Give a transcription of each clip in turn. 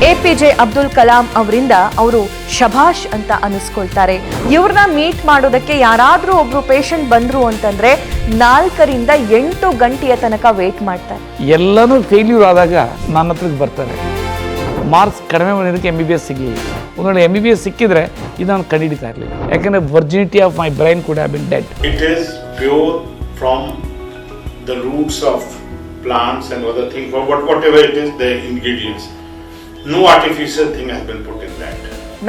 APJ Abdul Kalam ಅವರಿಂದ ಅವರು ಶಭಾಷ್ ಅಂತ ಅನಿಸ್ಕೊಳ್ತಾರೆ. ಇವ್ರನ್ನ ಮೀಟ್ ಮಾಡೋದಕ್ಕೆ ಯಾರಾದ್ರೂ ಒಬ್ರು ಪೇಷಂಟ್ ಬಂದ್ರು ಅಂತಂದ್ರೆ 4 ರಿಂದ 8 ಗಂಟೆಯ ತನಕ ವೇಟ್ ಮಾಡ್ತಾರೆ. ಎಲ್ಲನೂ ಫೇಲ್ಯೂರ್ ಆದಾಗ ನನ್ನ ಹತ್ರಕ್ಕೆ ಬರ್ತಾರೆ. ಮಾರ್ಕ್ಸ್ ಕಡಿಮೆ ಬಂದಿದ್ದಕ್ಕೆ MBBS ಸಿಗಲಿಲ್ಲ. ಒಂದೊಂದು MBBS ಸಿಕ್ಕಿದ್ರೆ ಇದು ನಾನು ಕಂಡುಹಿಡಿತಾ ಇರಲಿಲ್ಲ. ಯಾಕಂದರೆ virginity of my brain could have been dead. It is pure from the roots of plants and other things, whatever it is, the ingredients. No artificial thing has been put in that.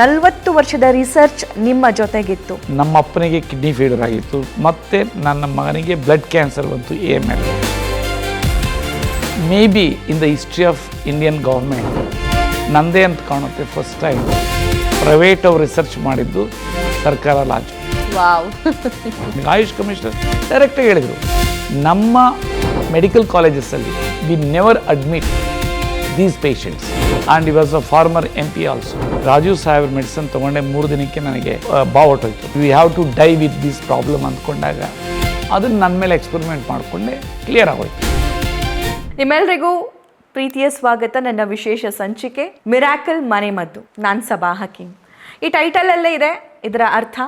40 ವರ್ಷದ research ನಿಮ್ಮ ಜೊತೆಗಿತ್ತು. ನಮ್ಮ ಅಪ್ಪನಿಗೆ kidney failure ಆಗಿತ್ತು, ಮತ್ತು ನನ್ನ ಮಗನಿಗೆ blood cancer ಬಂತು AML. Maybe in the history of Indian government ನಂದೇ ಅಂತ ಕಾಣುತ್ತೆ ಫಸ್ಟ್ ಟೈಮ್ ಪ್ರೈವೇಟ್ ಅವ್ರು ರಿಸರ್ಚ್ ಮಾಡಿದ್ದು ಸರ್ಕಾರ ಲಾಂಚ್. ವಾವ್. ಆಯುಷ್ ಕಮಿಷನರ್ ಡೈರೆಕ್ಟಾಗಿ ಹೇಳಿದರು, ನಮ್ಮ ಮೆಡಿಕಲ್ ಕಾಲೇಜಸ್ಸಲ್ಲಿ we never admit these patients. And he was a former MP also. Rajiv ಸಾಹೇಬ್ರ ಮೆಡಿಸಿನ್ ತೊಗೊಂಡೆ 3 ದಿನಕ್ಕೆ ನನಗೆ ಹೊರಟೋಯ್ತು. We have to die with this problem ಅಂದ್ಕೊಂಡಾಗ ಅದನ್ನು ನನ್ನ ಮೇಲೆ ಎಕ್ಸ್ಪೆರಿಮೆಂಟ್ ಮಾಡಿಕೊಂಡೆ ಕ್ಲಿಯರ್ ಆಗೋಯ್ತು. ನಿಮ್ಮೆಲ್ಲರಿಗೂ ಪ್ರೀತಿಯ ಸ್ವಾಗತ. ನನ್ನ ವಿಶೇಷ ಸಂಚಿಕೆ ಮಿರಾಕಲ್ ಮನೆಮದ್ದು. ನಾನು ಸಬಾ ಹಕೀಂ. ಈ ಟೈಟಲಲ್ಲೇ ಇದೆ ಇದರ ಅರ್ಥ.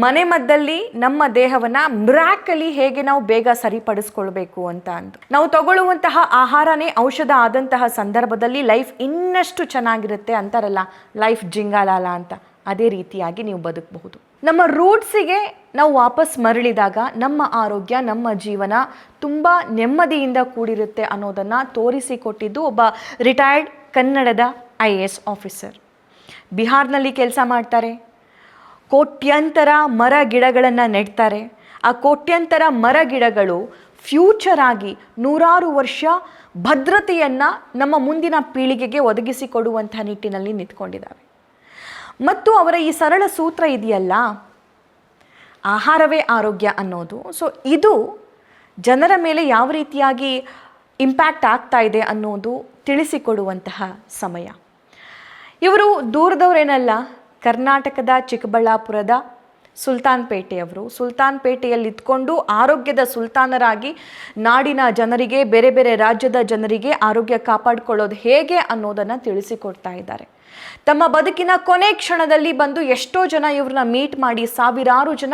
ಮನೆಮದ್ದಲ್ಲಿ ನಮ್ಮ ದೇಹವನ್ನು ಮಿರಾಕಲಿ ಹೇಗೆ ನಾವು ಬೇಗ ಸರಿಪಡಿಸ್ಕೊಳ್ಬೇಕು ಅಂತ ಅಂದು. ನಾವು ತಗೊಳ್ಳುವಂತಹ ಆಹಾರನೇ ಔಷಧ ಆದಂತಹ ಸಂದರ್ಭದಲ್ಲಿ ಲೈಫ್ ಇನ್ನಷ್ಟು ಚೆನ್ನಾಗಿರುತ್ತೆ ಅಂತಾರಲ್ಲ, ಲೈಫ್ ಜಿಂಗಾಲಾಲ ಅಂತ. ಅದೇ ರೀತಿಯಾಗಿ ನೀವು ಬದುಕಬಹುದು. ನಮ್ಮ ರೂಟ್ಸಿಗೆ ನಾವು ವಾಪಸ್ ಮರಳಿದಾಗ ನಮ್ಮ ಆರೋಗ್ಯ, ನಮ್ಮ ಜೀವನ ತುಂಬ ನೆಮ್ಮದಿಯಿಂದ ಕೂಡಿರುತ್ತೆ ಅನ್ನೋದನ್ನು ತೋರಿಸಿಕೊಟ್ಟಿದ್ದು ಒಬ್ಬ ರಿಟೈರ್ಡ್ ಕನ್ನಡದ IAS ಆಫೀಸರ್. ಬಿಹಾರ್ನಲ್ಲಿ ಕೆಲಸ ಮಾಡ್ತಾರೆ. ಕೋಟ್ಯಂತರ ಮರ ಗಿಡಗಳನ್ನು ನೆಡ್ತಾರೆ. ಆ ಕೋಟ್ಯಂತರ ಮರ ಗಿಡಗಳು ಫ್ಯೂಚರ್ ಆಗಿ 100 ವರ್ಷ ಭದ್ರತೆಯನ್ನು ನಮ್ಮ ಮುಂದಿನ ಪೀಳಿಗೆಗೆ ಒದಗಿಸಿಕೊಡುವಂಥ ನಿಟ್ಟಿನಲ್ಲಿ ನಿಂತ್ಕೊಂಡಿದ್ದಾವೆ. ಮತ್ತು ಅವರ ಈ ಸರಳ ಸೂತ್ರ ಇದೆಯಲ್ಲ, ಆಹಾರವೇ ಆರೋಗ್ಯ ಅನ್ನೋದು. ಸೊ ಇದು ಜನರ ಮೇಲೆ ಯಾವ ರೀತಿಯಾಗಿ ಇಂಪ್ಯಾಕ್ಟ್ ಆಗ್ತಾ ಇದೆ ಅನ್ನೋದು ತಿಳಿಸಿಕೊಡುವಂತಹ ಸಮಯ. ಇವರು ದೂರದವರೇನಲ್ಲ, ಕರ್ನಾಟಕದ ಚಿಕ್ಕಬಳ್ಳಾಪುರದ ಸುಲ್ತಾನ್ಪೇಟೆಯವರು. ಸುಲ್ತಾನ್ಪೇಟೆಯಲ್ಲಿ ಇದ್ಕೊಂಡು ಆರೋಗ್ಯದ ಸುಲ್ತಾನರಾಗಿ ನಾಡಿನ ಜನರಿಗೆ, ಬೇರೆ ಬೇರೆ ರಾಜ್ಯದ ಜನರಿಗೆ ಆರೋಗ್ಯ ಕಾಪಾಡಿಕೊಳ್ಳೋದು ಹೇಗೆ ಅನ್ನೋದನ್ನು ತಿಳಿಸಿಕೊಡ್ತಾ ಇದ್ದಾರೆ. ತಮ್ಮ ಬದುಕಿನ ಕೊನೆ ಕ್ಷಣದಲ್ಲಿ ಬಂದು ಎಷ್ಟೋ ಜನ ಇವ್ರನ್ನ ಮೀಟ್ ಮಾಡಿ ಸಾವಿರಾರು ಜನ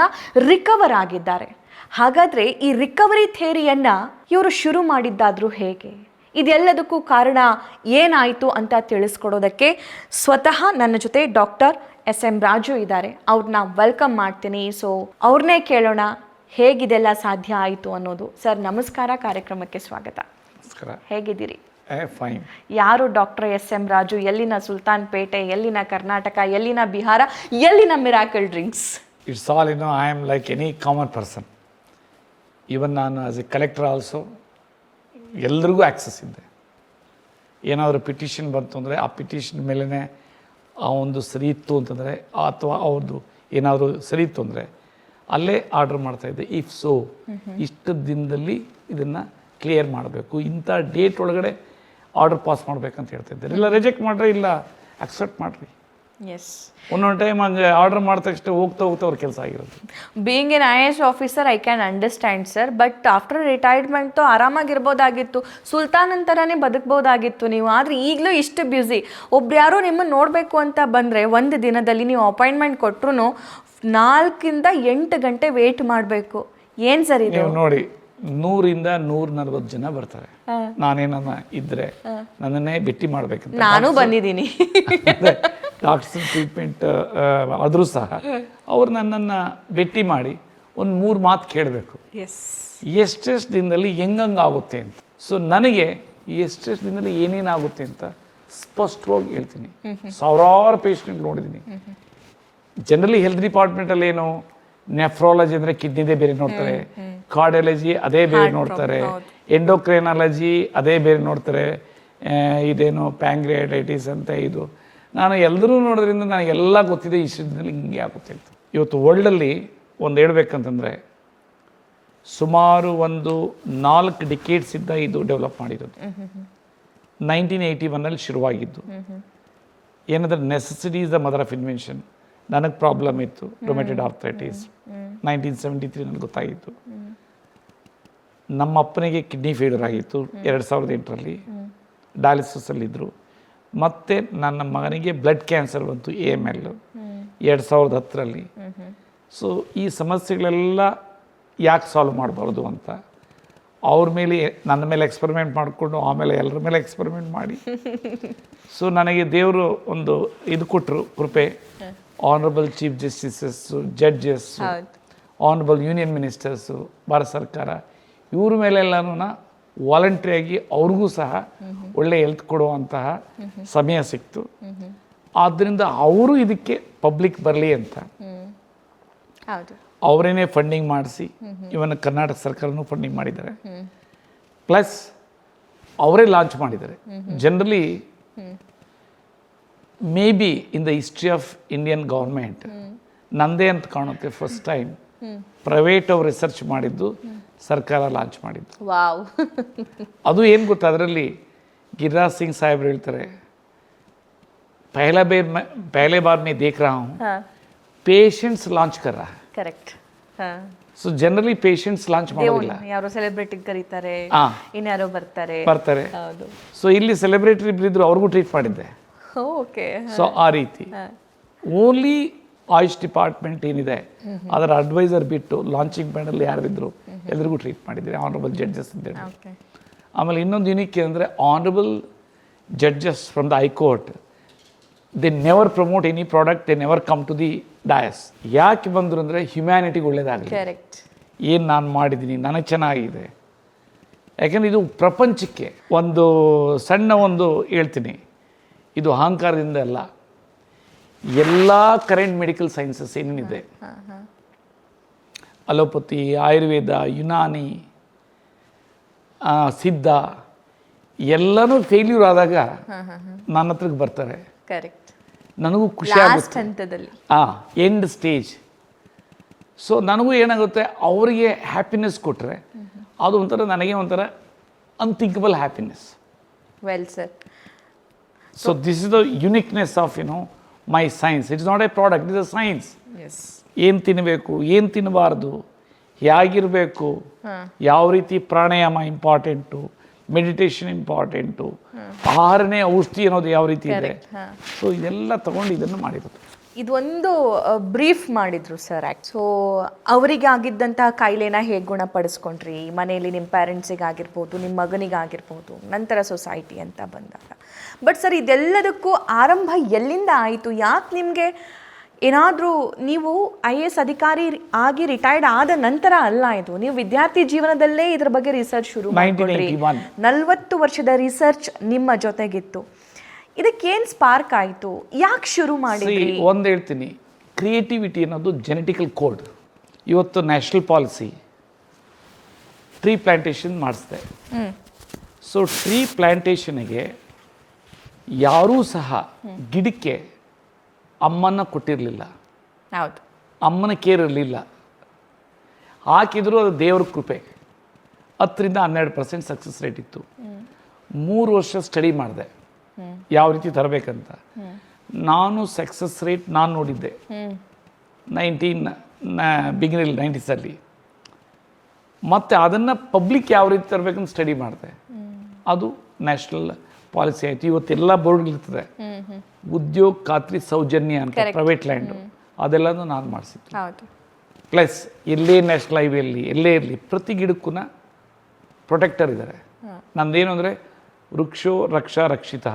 ರಿಕವರ್ ಆಗಿದ್ದಾರೆ. ಹಾಗಾದರೆ ಈ ರಿಕವರಿ ಥಿಯರಿಯನ್ನು ಇವರು ಶುರು ಮಾಡಿದ್ದಾದರೂ ಹೇಗೆ? ಇದೆಲ್ಲದಕ್ಕೂ ಕಾರಣ ಏನಾಯಿತು ಅಂತ ತಿಳಿಸ್ಕೊಡೋದಕ್ಕೆ ಸ್ವತಃ ನನ್ನ ಜೊತೆ ಡಾಕ್ಟರ್ SM ರಾಜು ಇದ್ದಾರೆ. ಅವ್ರನ್ನ ವೆಲ್ಕಮ್ ಮಾಡ್ತೀನಿ. ಸೊ ಅವ್ರನ್ನೇ ಕೇಳೋಣ ಹೇಗಿದೆಲ್ಲ ಸಾಧ್ಯ ಆಯಿತು ಅನ್ನೋದು. ಸರ್ ನಮಸ್ಕಾರ, ಕಾರ್ಯಕ್ರಮಕ್ಕೆ ಸ್ವಾಗತ. ನಮಸ್ಕಾರ. ಹೇಗಿದ್ದೀರಿ? ಫೈನ್. ಯಾರು ಡಾಕ್ಟರ್ SM ರಾಜು? ಎಲ್ಲಿನ ಸುಲ್ತಾನ್ಪೇಟೆ, ಎಲ್ಲಿನ ಕರ್ನಾಟಕ, ಎಲ್ಲಿನ ಬಿಹಾರ, ಎಲ್ಲಿನ miracle drinks? It's all I am like any common person. Even ನಾನು ಆಸ್ ಎ ಕಲೆಕ್ಟರ್ ಆಲ್ಸೋ ಎಲ್ರಿಗೂ ಆ್ಯಕ್ಸಸ್ ಇದ್ದೆ. ಏನಾದರೂ ಪಿಟಿಷನ್ ಬಂತು ಅಂದರೆ ಆ ಪಿಟಿಷನ್ ಮೇಲೇ ಆ ಒಂದು ಸರಿ ಇತ್ತು ಅಂತಂದರೆ, ಅಥವಾ ಅವ್ರದ್ದು ಏನಾದರೂ ಸರಿ ಇತ್ತು ಅಂದರೆ ಅಲ್ಲೇ ಆರ್ಡ್ರ್ ಮಾಡ್ತಾಯಿದ್ದೆ. ಇಫ್ ಸೊ ಇಷ್ಟು ದಿನದಲ್ಲಿ ಇದನ್ನು ಕ್ಲಿಯರ್ ಮಾಡಬೇಕು, ಇಂಥ ಡೇಟ್ ಒಳಗಡೆ ಆರ್ಡರ್ ಪಾಸ್ ಮಾಡಬೇಕಂತ ಹೇಳ್ತಾಯಿದ್ದಾರೆ. ಇಲ್ಲ ರಿಜೆಕ್ಟ್ ಮಾಡಿರಿ, ಇಲ್ಲ ಅಕ್ಸೆಪ್ಟ್ ಮಾಡಿರಿ. ಎಸ್, ಒಂದೊಂದು ಟೈಮ್ ಹಂಗೆ ಆರ್ಡರ್ ಮಾಡಿದ ತಕ್ಷಣ ಹೋಗ್ತಾ ಅವ್ರ ಕೆಲಸ ಆಗಿರೋದು. Being an IAS officer I can understand sir, but after retirement ಆರಾಮಾಗಿರ್ಬೋದಾಗಿತ್ತು, ಸುಲ್ತಾನ್ ಅಂತರನೇ ಬದುಕ್ಬೋದಾಗಿತ್ತು ನೀವು. ಆದರೆ ಈಗಲೂ ಇಷ್ಟು ಬ್ಯುಸಿ. ಒಬ್ರು ಯಾರೋ ನಿಮ್ಮನ್ನು ನೋಡಬೇಕು ಅಂತ ಬಂದರೆ ಒಂದು ದಿನದಲ್ಲಿ ನೀವು ಅಪಾಯಿಂಟ್ಮೆಂಟ್ ಕೊಟ್ಟರು 4 ರಿಂದ 8 ಗಂಟೆ ವೇಟ್ ಮಾಡಬೇಕು. ಏನು ಸರ್ ಇದು? ನೀವು ನೋಡಿ, 100 ರಿಂದ 140 ಜನ ಬರ್ತಾರೆ. ನಾನೇನನ್ನ ಇದ್ದರೆ ನನ್ನನ್ನೇ ಭೇಟಿ ಮಾಡಬೇಕಂತ ನಾನು ಬಂದಿದ್ದೀನಿ. ಡಾಕ್ಟರ್ ಟ್ರೀಟ್ಮೆಂಟ್ ಆದರೂ ಸಹ ಅವ್ರು ನನ್ನನ್ನು ಭೇಟಿ ಮಾಡಿ ಒಂದು 3 ಮಾತು ಕೇಳಬೇಕು. ಎಷ್ಟೆಷ್ಟು ದಿನದಲ್ಲಿ ಹೆಂಗಂಗೆ ಆಗುತ್ತೆ ಅಂತ. ಸೊ ನನಗೆ ಎಷ್ಟೆಷ್ಟು ದಿನದಲ್ಲಿ ಏನೇನಾಗುತ್ತೆ ಅಂತ ಸ್ಪಷ್ಟವಾಗಿ ಹೇಳ್ತೀನಿ. ಸಾವಿರಾರು ಪೇಷಂಟ್ ನೋಡಿದ್ದೀನಿ. ಜನರಲಿ ಹೆಲ್ತ್ ಡಿಪಾರ್ಟ್ಮೆಂಟಲ್ಲಿ ಏನು ನೆಫ್ರಾಲಜಿ ಅಂದರೆ ಕಿಡ್ನಿದೇ ಬೇರೆ ನೋಡ್ತಾರೆ, ಕಾರ್ಡಿಯಾಲಜಿ ಅದೇ ಬೇರೆ ನೋಡ್ತಾರೆ, ಎಂಡೋಕ್ರೈನಾಲಜಿ ಅದೇ ಬೇರೆ ನೋಡ್ತಾರೆ, ಇದೇನು ಪ್ಯಾಂಕ್ರಿಯಾಟೈಟಿಸ್ ಅಂತ ಇದು. ನಾನು ಎಲ್ಲರೂ ನೋಡೋದ್ರಿಂದ ನನಗೆಲ್ಲ ಗೊತ್ತಿದೆ ಇಷ್ಟು ದಿನದಲ್ಲಿ ಹಿಂಗೆ ಆಗುತ್ತೆ ಅಂತ. ಇವತ್ತು ವರ್ಲ್ಡಲ್ಲಿ ಒಂದು ಹೇಳ್ಬೇಕಂತಂದರೆ ಸುಮಾರು ಒಂದು 4 ಡಿಕೇಡ್ಸ್ ಇದ್ದ ಇದು ಡೆವಲಪ್ ಮಾಡಿರೋದು. 1981 ಶುರುವಾಗಿದ್ದು. ಏನಂದರೆ necessity is the mother of invention. ನನಗೆ ಪ್ರಾಬ್ಲಮ್ ಇತ್ತು, ರೊಮೆಟೆಡ್ ಆರ್ಥರೈಟಿಸ್. 1973 ನನಗೆ ಗೊತ್ತಾಗಿತ್ತು. ನಮ್ಮ ಅಪ್ಪನಿಗೆ ಕಿಡ್ನಿ ಫೇಲ್ಯೂರ್ ಆಗಿತ್ತು 2008ರಲ್ಲಿ. ಡಯಾಲಿಸಿಸಲ್ಲಿದ್ದರು. ಮತ್ತು ನನ್ನ ಮಗನಿಗೆ ಬ್ಲಡ್ ಕ್ಯಾನ್ಸರ್ ಬಂತು AML 2010ರಲ್ಲಿ. ಸೊ ಈ ಸಮಸ್ಯೆಗಳೆಲ್ಲ ಯಾಕೆ ಸಾಲ್ವ್ ಮಾಡಬಾರ್ದು ಅಂತ ಅವ್ರ ಮೇಲೆ ನನ್ನ ಮೇಲೆ ಎಕ್ಸ್ಪರಿಮೆಂಟ್ ಮಾಡಿಕೊಂಡು ಆಮೇಲೆ ಎಲ್ಲರ ಮೇಲೆ ಎಕ್ಸ್ಪರಿಮೆಂಟ್ ಮಾಡಿ ಸೊ ನನಗೆ ದೇವರು ಒಂದು ಇದು ಕೊಟ್ಟರು ಕೃಪೆ. Honourable chief justices, judges, honourable union ministers, Bharat ಸರ್ಕಾರ ಇವ್ರ ಮೇಲೆಲ್ಲನೂ ವಾಲಂಟ್ರಿಯಾಗಿ ಅವ್ರಿಗೂ ಸಹ ಒಳ್ಳೆ ಹೆಲ್ತ್ ಕೊಡುವಂತಹ ಸಮಯ ಸಿಕ್ತು. ಆದ್ದರಿಂದ ಅವರು ಇದಕ್ಕೆ ಪಬ್ಲಿಕ್ ಬರಲಿ ಅಂತ ಅವರೇನೆ ಫಂಡಿಂಗ್ ಮಾಡಿಸಿ, ಇವನ್ ಕರ್ನಾಟಕ ಸರ್ಕಾರನೂ ಫಂಡಿಂಗ್ ಮಾಡಿದ್ದಾರೆ, ಪ್ಲಸ್ ಅವರೇ ಲಾಂಚ್ ಮಾಡಿದ್ದಾರೆ. Generally may be in the history of Indian government ನಂದೇ ಅಂತ ಕಾಣುತ್ತೆ ಫಸ್ಟ್ ಟೈಮ್ ಪ್ರೈವೇಟ್ ಅವ್ರು ರಿಸರ್ಚ್ ಮಾಡಿದ್ದು, ಸರ್ಕಾರ ಲಾಂಚ್ ಮಾಡಿದ್ದು. ಅದು ಏನು ಗೊತ್ತಾ, ಅದರಲ್ಲಿ ಗಿರಿರಾಜ್ ಸಿಂಗ್ ಸಾಹೇಬ್ರು ಹೇಳ್ತಾರೆ, पहले बार मैं देख रहा हूँ पेशेंट्स लॉन्च कर रहा है. Correct. So generally patients launch ಮಾಡೋದಿಲ್ಲ, ಯಾರೋ ಸೆಲೆಬ್ರಿಟಿ ಕರೀತಾರೆ, ಇನ್ಯಾರೋ ಬರ್ತಾರೆ. ಹೌದು. ಸೊ ಇಲ್ಲಿ ಸೆಲೆಬ್ರಿಟಿ ಇದ್ರು ಅವ್ರಿಗೂ ಟ್ರೀಟ್ ಮಾಡಿದ್ದೆ. ಓಕೆ. ಸೊ ಆ ರೀತಿ ಓನ್ಲಿ ಆಯುಷ್ ಡಿಪಾರ್ಟ್ಮೆಂಟ್ ಏನಿದೆ ಅದರ ಅಡ್ವೈಸರ್ ಬಿಟ್ಟು ಲಾಂಚಿಂಗ್ ಪ್ಯಾನಲ್ ಯಾರಿದ್ರು ಎಲ್ರಿಗೂ ಟ್ರೀಟ್ ಮಾಡಿದ್ದಾರೆ, ಆನರಬಲ್ ಜಡ್ಜಸ್ ಅಂತೇಳಿ. ಆಮೇಲೆ ಇನ್ನೊಂದು ಯುನಿಕ್ ಅಂದರೆ honourable judges from the high court, they never promote any product, they never come to the dais. ಯಾಕೆ ಬಂದರು ಅಂದರೆ ಹ್ಯುಮ್ಯಾನಿಟಿಗೆ ಒಳ್ಳೇದಾಗಲಿ, ಏನು ನಾನು ಮಾಡಿದ್ದೀನಿ ನನಗೆ ಚೆನ್ನಾಗಿದೆ. ಯಾಕೆಂದರೆ ಇದು ಪ್ರಪಂಚಕ್ಕೆ ಒಂದು ಸಣ್ಣ ಒಂದು ಹೇಳ್ತೀನಿ, ಇದು ಅಹಂಕಾರದಿಂದ ಅಲ್ಲ, ಎಲ್ಲ ಕರೆಂಟ್ ಮೆಡಿಕಲ್ ಸೈನ್ಸಸ್ ಏನೇನಿದೆ, ಅಲೋಪತಿ, ಆಯುರ್ವೇದ, ಯುನಾನಿ, ಸಿದ್ಧ, ಎಲ್ಲನೂ ಫೇಲ್ಯೂರ್ ಆದಾಗ ನನ್ನ ಹತ್ರಕ್ಕೆ ಬರ್ತಾರೆ. ಕರೆಕ್ಟ್. ನನಗೂ ಖುಷಿ ಆಗುತ್ತೆ, ಎಂಡ್ ಸ್ಟೇಜ್. ಸೊ ನನಗೂ ಏನಾಗುತ್ತೆ, ಅವರಿಗೆ ಹ್ಯಾಪಿನೆಸ್ ಕೊಟ್ಟರೆ ಅದು ಒಂಥರ ನನಗೆ ಒಂಥರ unthinkable happiness. Well sir. So this is the uniqueness of my science. It's not a product, it's a science. ಏನು ತಿನ್ನಬೇಕು, ಏನು ತಿನ್ನಬಾರ್ದು, ಹೇಗಿರಬೇಕು, ಯಾವ ರೀತಿ ಪ್ರಾಣಾಯಾಮ ಇಂಪಾರ್ಟೆಂಟು, ಮೆಡಿಟೇಷನ್ ಇಂಪಾರ್ಟೆಂಟು, ಆಹಾರನೇ ಔಷಧಿ ಅನ್ನೋದು ಯಾವ ರೀತಿ ಇದೆ. ಸೊ ಇದೆಲ್ಲ ತಗೊಂಡು ಇದನ್ನು ಮಾಡಿರೋದು. ಇದೊಂದು ಬ್ರೀಫ್ ಮಾಡಿದ್ರು ಸರ್. ಸೊ ಅವರಿಗೆ ಆಗಿದ್ದಂತಹ ಕಾಯಿಲೆನ ಹೇಗೆ ಗುಣಪಡಿಸ್ಕೊಂಡ್ರಿ, ಮನೆಯಲ್ಲಿ ನಿಮ್ಮ ಪೇರೆಂಟ್ಸಿಗಾಗಿರ್ಬೋದು, ನಿಮ್ಮ ಮಗನಿಗಾಗಿರ್ಬೋದು, ನಂತರ ಸೊಸೈಟಿ ಅಂತ ಬಂದಾಗ. ಬಟ್ ಸರ್ ಇದೆಲ್ಲದಕ್ಕೂ ಆರಂಭ ಎಲ್ಲಿಂದ ಆಯಿತು? ಯಾಕೆ ನಿಮಗೆ ಏನಾದರೂ ನೀವು IAS ಅಧಿಕಾರಿ ಆಗಿ ರಿಟೈರ್ಡ್ ಆದ ನಂತರ ಅಲ್ಲ, ಇದು ನೀವು ವಿದ್ಯಾರ್ಥಿ ಜೀವನದಲ್ಲೇ ಇದ್ರ ಬಗ್ಗೆ ರಿಸರ್ಚ್ ಶುರು ಮಾಡಿದ್ರಿ. 40 ವರ್ಷದ ರಿಸರ್ಚ್ ನಿಮ್ಮ ಜೊತೆಗಿತ್ತು. ಇದಕ್ಕೇನು ಸ್ಪಾರ್ಕ್ ಆಯಿತು, ಯಾಕೆ ಶುರು ಮಾಡಿದ್ರಿ? ಒಂದು ಹೇಳ್ತೀನಿ, ಕ್ರಿಯೇಟಿವಿಟಿ ಅನ್ನೋದು ಜೆನೆಟಿಕಲ್ ಕೋಡ್. ಇವತ್ತು ನ್ಯಾಷನಲ್ ಪಾಲಿಸಿ ಟ್ರೀ ಪ್ಲಾಂಟೇಶನ್ ಮಾಡಿಸ್ದೆ. ಸೊ ಟ್ರೀ ಪ್ಲಾಂಟೇಶನ್ಗೆ ಯಾರೂ ಸಹ ಗಿಡಕ್ಕೆ ಅಮ್ಮನ ಕೊಟ್ಟಿರಲಿಲ್ಲ, ಹೌದು, ಅಮ್ಮನ ಕೇರ್ ಇರಲಿಲ್ಲ. ಹಾಕಿದ್ರು ಅದು ದೇವ್ರ ಕೃಪೆ. 10-12% ಸಕ್ಸಸ್ ರೇಟ್ ಇತ್ತು. 3 ವರ್ಷ ಸ್ಟಡಿ ಮಾಡಿದೆ ಯಾವ ರೀತಿ ತರಬೇಕಂತ. ನಾನು ಸಕ್ಸಸ್ ರೇಟ್ ನಾನು ನೋಡಿದ್ದೆ 90s. ಮತ್ತು ಅದನ್ನು ಪಬ್ಲಿಕ್ ಯಾವ ರೀತಿ ತರಬೇಕಂತ ಸ್ಟಡಿ ಮಾಡಿದೆ. ಅದು ನ್ಯಾಷನಲ್ ಪಾಲಿಸಿ ಆಯಿತು. ಇವತ್ತೆಲ್ಲ ಬೋರ್ಡ್ಗಳಿರ್ತದೆ, ಉದ್ಯೋಗ ಖಾತ್ರಿ ಸೌಜನ್ಯ ಅಂತ ಪ್ರೈವೇಟ್ ಲ್ಯಾಂಡು, ಅದೆಲ್ಲನೂ ನಾನು ಮಾಡಿಸಿದ್ದು. ಪ್ಲಸ್ ಎಲ್ಲೇ ನ್ಯಾಷನಲ್ ಹೈವೇಲಿ ಎಲ್ಲೇ ಇರಲಿ ಪ್ರತಿ ಗಿಡಕ್ಕೂ ಪ್ರೊಟೆಕ್ಟರ್ ಇದ್ದಾರೆ. ನಂದೇನು ಅಂದರೆ ವೃಕ್ಷೋ ರಕ್ಷಾ ರಕ್ಷಿತ.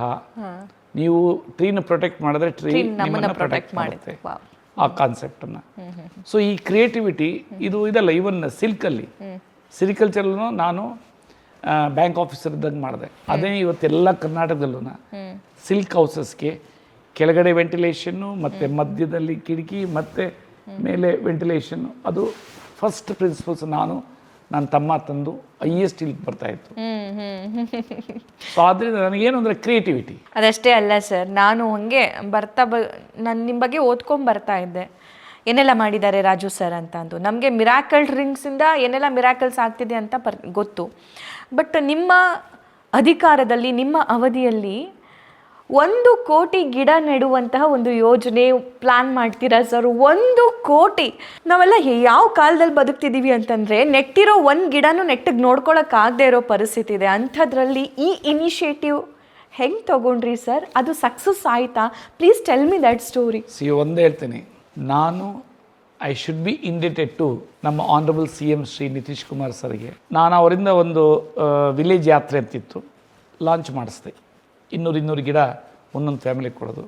ನೀವು ಟ್ರೀನ ಪ್ರೊಟೆಕ್ಟ್ ಮಾಡಿದ್ರೆ ಟ್ರೀ ನಿಮ್ಮನ್ನು ಪ್ರೊಟೆಕ್ಟ್ ಮಾಡುತ್ತೆ, ಆ ಕಾನ್ಸೆಪ್ಟನ್ನು. ಸೊ ಈ ಕ್ರಿಯೇಟಿವಿಟಿ ಇದು ಇದಲ್ಲ. ಈವನ್ ಸಿಲ್ಕಲ್ಲಿ ಸಿರಿಕಲ್ಚರಲ್ಲೂ ನಾನು ಬ್ಯಾಂಕ್ ಆಫೀಸರ್ ಇದ್ದಂಗೆ ಮಾಡಿದೆ. ಅದೇ ಇವತ್ತೆಲ್ಲ ಕರ್ನಾಟಕದಲ್ಲೂ ಸಿಲ್ಕ್ ಹೌಸಸ್ಗೆ ಕೆಳಗಡೆ ವೆಂಟಿಲೇಷನ್ನು, ಮತ್ತು ಮಧ್ಯದಲ್ಲಿ ಕಿಟಕಿ, ಮತ್ತು ಮೇಲೆ ವೆಂಟಿಲೇಷನ್ನು. ಅದು ಫಸ್ಟ್ ಪ್ರಿನ್ಸಿಪಲ್ಸ್ ನನ್ನ ತಮ್ಮ ತಂದು highest ಇಲ್ಲಿಗೆ ಬರ್ತಾಯಿತ್ತು. ಸೊ ಆದ್ದರಿಂದ ನನಗೇನು ಅಂದರೆ ಕ್ರಿಯೇಟಿವಿಟಿ. ಅದಷ್ಟೇ ಅಲ್ಲ ಸರ್, ನಾನು ಹಂಗೆ ನಾನು ನಿಮ್ಮ ಬಗ್ಗೆ ಓದ್ಕೊಂಡು ಬರ್ತಾ ಇದ್ದೆ, ಏನೆಲ್ಲ ಮಾಡಿದ್ದಾರೆ ರಾಜು ಸರ್ ಅಂತ ಅಂದು. ನಮಗೆ ಮಿರಾಕಲ್ ಡ್ರಿಂಕ್ಸಿಂದ ಏನೆಲ್ಲ ಮಿರಾಕಲ್ಸ್ ಆಗ್ತಿದೆ ಅಂತ ಗೊತ್ತು. ಬಟ್ ನಿಮ್ಮ ಅಧಿಕಾರದಲ್ಲಿ, ನಿಮ್ಮ ಅವಧಿಯಲ್ಲಿ 1 ಕೋಟಿ ಗಿಡ ನೆಡುವಂತಹ ಒಂದು ಯೋಜನೆ ಪ್ಲ್ಯಾನ್ ಮಾಡ್ತೀರಾ ಸರ್? 1 ಕೋಟಿ! ನಾವೆಲ್ಲ ಯಾವ ಕಾಲದಲ್ಲಿ ಬದುಕ್ತಿದ್ದೀವಿ ಅಂತಂದರೆ ನೆಟ್ಟಿರೋ 1 ಗಿಡನೂ ನೆಟ್ಟಿಗೆ ನೋಡ್ಕೊಳಕ್ಕಾಗದೇ ಇರೋ ಪರಿಸ್ಥಿತಿ ಇದೆ. ಅಂಥದ್ರಲ್ಲಿ ಈ ಇನಿಷಿಯೇಟಿವ್ ಹೆಂಗೆ ತಗೊಂಡ್ರಿ ಸರ್? ಅದು ಸಕ್ಸಸ್ ಆಯ್ತಾ? Please tell me that story. ಒಂದೇ ಹೇಳ್ತೀನಿ, ನಾನು ಐ ಶುಡ್ ಬಿ ಇಂಡಿಟೆಡ್ ಟು ನಮ್ಮ ಆನರಬಲ್ CM ಶ್ರೀ ನಿತೀಶ್ ಕುಮಾರ್ ಸರ್ಗೆ. ನಾನು ಅವರಿಂದ ಒಂದು ವಿಲೇಜ್ ಯಾತ್ರೆ ಅಂತಿತ್ತು, ಲಾಂಚ್ ಮಾಡಿಸ್ದೆ. 200 ಗಿಡ ಒಂದೊಂದು ಫ್ಯಾಮಿಲಿಗೆ ಕೊಡೋದು.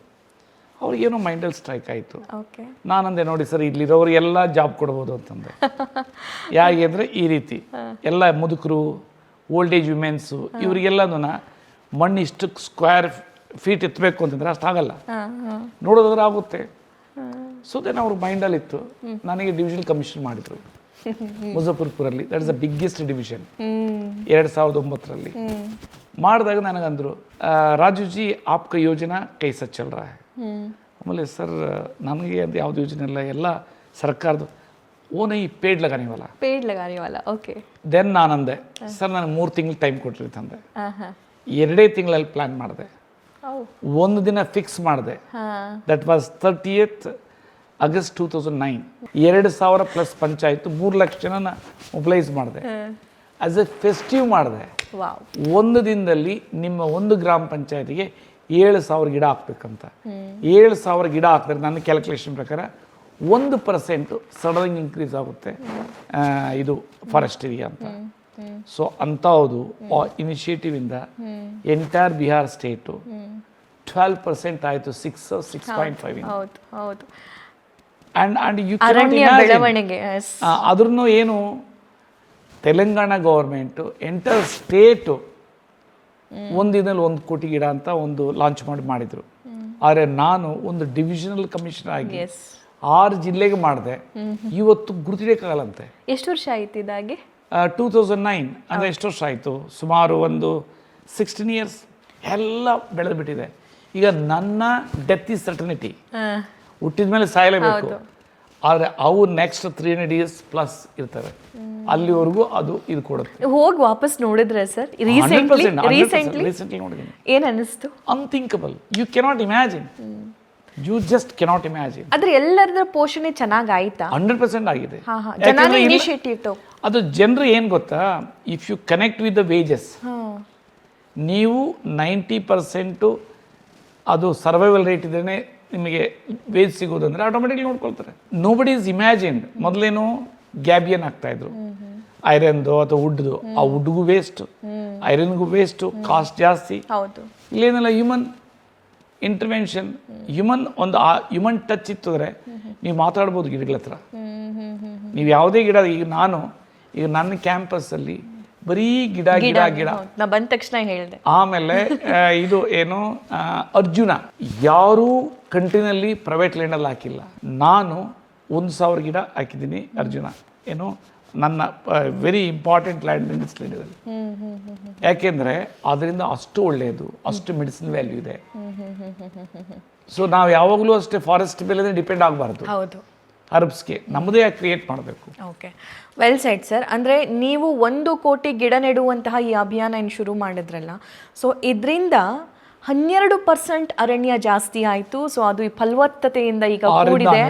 ಅವ್ರಿಗೇನೋ ಮೈಂಡಲ್ಲಿ ಸ್ಟ್ರೈಕ್ ಆಯಿತು. ಓಕೆ, ನಾನಂದೆ ನೋಡಿ ಸರ್, ಇಲ್ಲಿರೋರಿಗೆಲ್ಲ ಜಾಬ್ ಕೊಡ್ಬೋದು ಅಂತಂದೆ. ಯಾಕೆ ಅಂದರೆ ಈ ರೀತಿ ಎಲ್ಲ ಮುದುಕರು, ಓಲ್ಡ್ ಏಜ್ ವಿಮೆನ್ಸು, ಇವರಿಗೆಲ್ಲನೂ ಮಣ್ಣು ಇಷ್ಟು ಸ್ಕ್ವೇರ್ ಫೀಟ್ ಎತ್ತಬೇಕು ಅಂತಂದರೆ ಅಷ್ಟಾಗಲ್ಲ, ನೋಡೋದಾದ್ರೆ ಆಗುತ್ತೆ. ಸೊ ದೆನ್ ಅವ್ರ ಮೈಂಡಲ್ಲಿತ್ತು. ನನಗೆ ಡಿವಿಷನಲ್ ಕಮಿಷನ್ ಮಾಡಿದರು ಮುಜಫರ್ಪುರಲ್ಲಿ. That is the biggest division 2009ರಲ್ಲಿ. ಮಾಡಿದಾಗ ನನಗಂದರು, ರಾಜುಜಿ ಆಪ್ಕ ಯೋಜನಾ ಕೈಸ ಚಲ್ ರಹಾ ಹೈ. ಆಮೇಲೆ ಸರ್ ನನಗೆ ಅದು ಯಾವ್ದು ಯೋಜನೆ ಇಲ್ಲ, ಎಲ್ಲ ಸರ್ಕಾರದ್ದು. ಓ ನೈ ಪೇಡ್ ಲಗಾನೆ ವಾಲ. ಓಕೆ. ದೆನ್ ನಾನಂದೆ, ಸರ್ ನನಗೆ 3 ತಿಂಗಳು ಟೈಮ್ ಕೊಟ್ರಿ ತಂದೆ. 2 ತಿಂಗಳಲ್ಲಿ ಪ್ಲ್ಯಾನ್ ಮಾಡಿದೆ. ಒಂದು ದಿನ ಫಿಕ್ಸ್ ಮಾಡಿದೆ. That was 30th August 2009. 2000 plus panchayat 3 lakh ಜನ ಮೊಬಿಲೈಸ್ ಮಾಡಿದೆ. ಆಸ್ ಎ ಫೆಸ್ಟಿವ್ ಮಾಡಿದೆ. ಒಂದು ದಿನದಲ್ಲಿ ನಿಮ್ಮ ಒಂದು ಗ್ರಾಮ ಪಂಚಾಯತಿಗೆ 7,000 ಗಿಡ ಹಾಕ್ಬೇಕಂತ. 7,000 ಗಿಡ ಹಾಕಿದ್ರೆ ನನ್ನ ಕ್ಯಾಲ್ಕುಲೇಷನ್ ಪ್ರಕಾರ 1% ಸಡನ್ ಇಂಕ್ರೀಸ್ ಆಗುತ್ತೆ ಇದು ಫಾರೆಸ್ಟ್ ಏರಿಯಾ ಅಂತ. ಸೊ ಅಂಥದ್ದು ಇನಿಷಿಯೇಟಿವ್ ಇಂದ ಎಂಟೈರ್ ಬಿಹಾರ್ ಸ್ಟೇಟು 12% ಆಯಿತು. 6.5. ಆ್ಯಂಡ್ ಯು ಅದ್ರೂ ಏನು, ತೆಲಂಗಾಣ ಗೌರ್ಮೆಂಟು ಎಂಟೈರ್ ಸ್ಟೇಟು ಒಂದಿನಲ್ಲಿ 1 ಕೋಟಿ ಗಿಡ ಅಂತ ಒಂದು ಲಾಂಚ್ ಮಾಡಿದರು. ಆದರೆ ನಾನು ಒಂದು ಡಿವಿಷನಲ್ ಕಮಿಷನರ್ ಆಗಿ 6 ಜಿಲ್ಲೆಗೆ ಮಾಡಿದೆ. ಇವತ್ತು ಗುರುತಿಡಕ್ಕಾಗಲ್ಲಂತೆ. ಎಷ್ಟು ವರ್ಷ ಆಯ್ತು ಇದಾಗಿ? 2009 ಅಂದರೆ ಎಷ್ಟು ವರ್ಷ ಆಯಿತು? ಸುಮಾರು ಒಂದು 16 ಇಯರ್ಸ್. ಎಲ್ಲ ಬೆಳೆದು ಬಿಟ್ಟಿದೆ. ಈಗ ನನ್ನ ಡೆತ್ ಈಸ್ ಸರ್ಟನಿಟಿ, ಹುಟ್ಟಿದ ಮೇಲೆ ಸಾಯಲೇಬೇಕು. ಆದರೆ ಅವು ನೆಕ್ಸ್ಟ್ 300 years ಪ್ಲಸ್ ಇರ್ತವೆ. ಅಲ್ಲಿವರೆಗೂ ಅದು ಇದು ಕೊಡುತ್ತೆ. ಹೋಗಿ ವಾಪಸ್ ನೋಡಿದ್ರೆ ಸರ್ ರೀಸೆಂಟ್ಲಿ ನೋಡಿದ್ದೀನಿ. ಏನು ಅನ್ನಿಸ್ತು? Unthinkable. You cannot imagine. You just cannot imagine. ಆದ್ರೆ ಎಲ್ಲರ ಪೋಷಣೆ ಚೆನ್ನಾಗಿ ಆಯ್ತಾ? 100% ಆಗಿದೆ. ಅದು ಜನರು ಏನು ಗೊತ್ತಾ, if you connect with the wages, ನೀವು 90% ಅದು ಸರ್ವೈವಲ್ ರೇಟ್ ಇದ್ರೇ ನಿಮಗೆ ವೇಜ್ ಸಿಗೋದಂದ್ರೆ ಆಟೋಮೆಟಿಕ್ಲಿ ನೋಡ್ಕೊಳ್ತಾರೆ. Nobody is imagined. ಮೊದಲೇನು ಗ್ಯಾಬಿಯನ್ ಆಗ್ತಾಯಿದ್ರು, ಐರನ್ದು ಅಥವಾ ವುಡ್ದು. ಆ ವುಡ್ಗೂ ವೇಸ್ಟು, ಐರನ್ಗೂ ವೇಸ್ಟು, ಕಾಸ್ಟ್ ಜಾಸ್ತಿ. ಇಲ್ಲೇನಲ್ಲ, ಹ್ಯೂಮನ್ ಇಂಟರ್ವೆನ್ಷನ್, ಒಂದು ಹ್ಯೂಮನ್ ಟಚ್ ಇತ್ತಂದರೆ ನೀವು ಮಾತಾಡ್ಬೋದು ಗಿಡಗಳ ಹತ್ರ. ನೀವು ಯಾವುದೇ ಗಿಡ, ಈಗ ನನ್ನ ಕ್ಯಾಂಪಸ್ಸಲ್ಲಿ ಬರೀ ಗಿಡ ಬಂದ ತಕ್ಷಣ ಹೇಳಿದೆ. ಆಮೇಲೆ ಇದು ಏನು ಅರ್ಜುನ, ಯಾರೂ ಕಂಟ್ರಿನಲ್ಲಿ ಪ್ರೈವೇಟ್ ಲ್ಯಾಂಡಲ್ಲಿ ಹಾಕಿಲ್ಲ. ನಾನು 1,000 ಗಿಡ ಹಾಕಿದ್ದೀನಿ ಅರ್ಜುನ. ಏನು ನನ್ನ ವೆರಿ ಇಂಪಾರ್ಟೆಂಟ್ ಲ್ಯಾಂಡ್ ಲ್ಯಾಂಡಲ್ಲಿ. ಯಾಕೆಂದರೆ ಅದರಿಂದ ಅಷ್ಟು ಒಳ್ಳೆಯದು, ಅಷ್ಟು ಮೆಡಿಸಿನ್ ವ್ಯಾಲ್ಯೂ ಇದೆ. ಸೊ ನಾವು ಯಾವಾಗಲೂ ಅಷ್ಟೇ ಫಾರೆಸ್ಟ್ ಮೇಲೆ ಡಿಪೆಂಡ್ ಆಗಬಾರ್ದು. ಹರ್ಬ್ಸ್ಗೆ ನಮ್ಮದೇ ಕ್ರಿಯೇಟ್ ಮಾಡಬೇಕು. Okay, well shed sir. ಅಂದರೆ ನೀವು 1 ಕೋಟಿ ಗಿಡ ನೆಡುವಂತಹ ಈ ಅಭಿಯಾನ ಏನು ಶುರು ಮಾಡಿದ್ರಲ್ಲ, ಸೊ ಇದರಿಂದ 12% ಅರಣ್ಯ ಜಾಸ್ತಿ ಆಯಿತು. ಸೊ ಅದು ಈ ಫಲವತ್ತತೆಯಿಂದ ಈಗ ಕೂಡಿದೆ.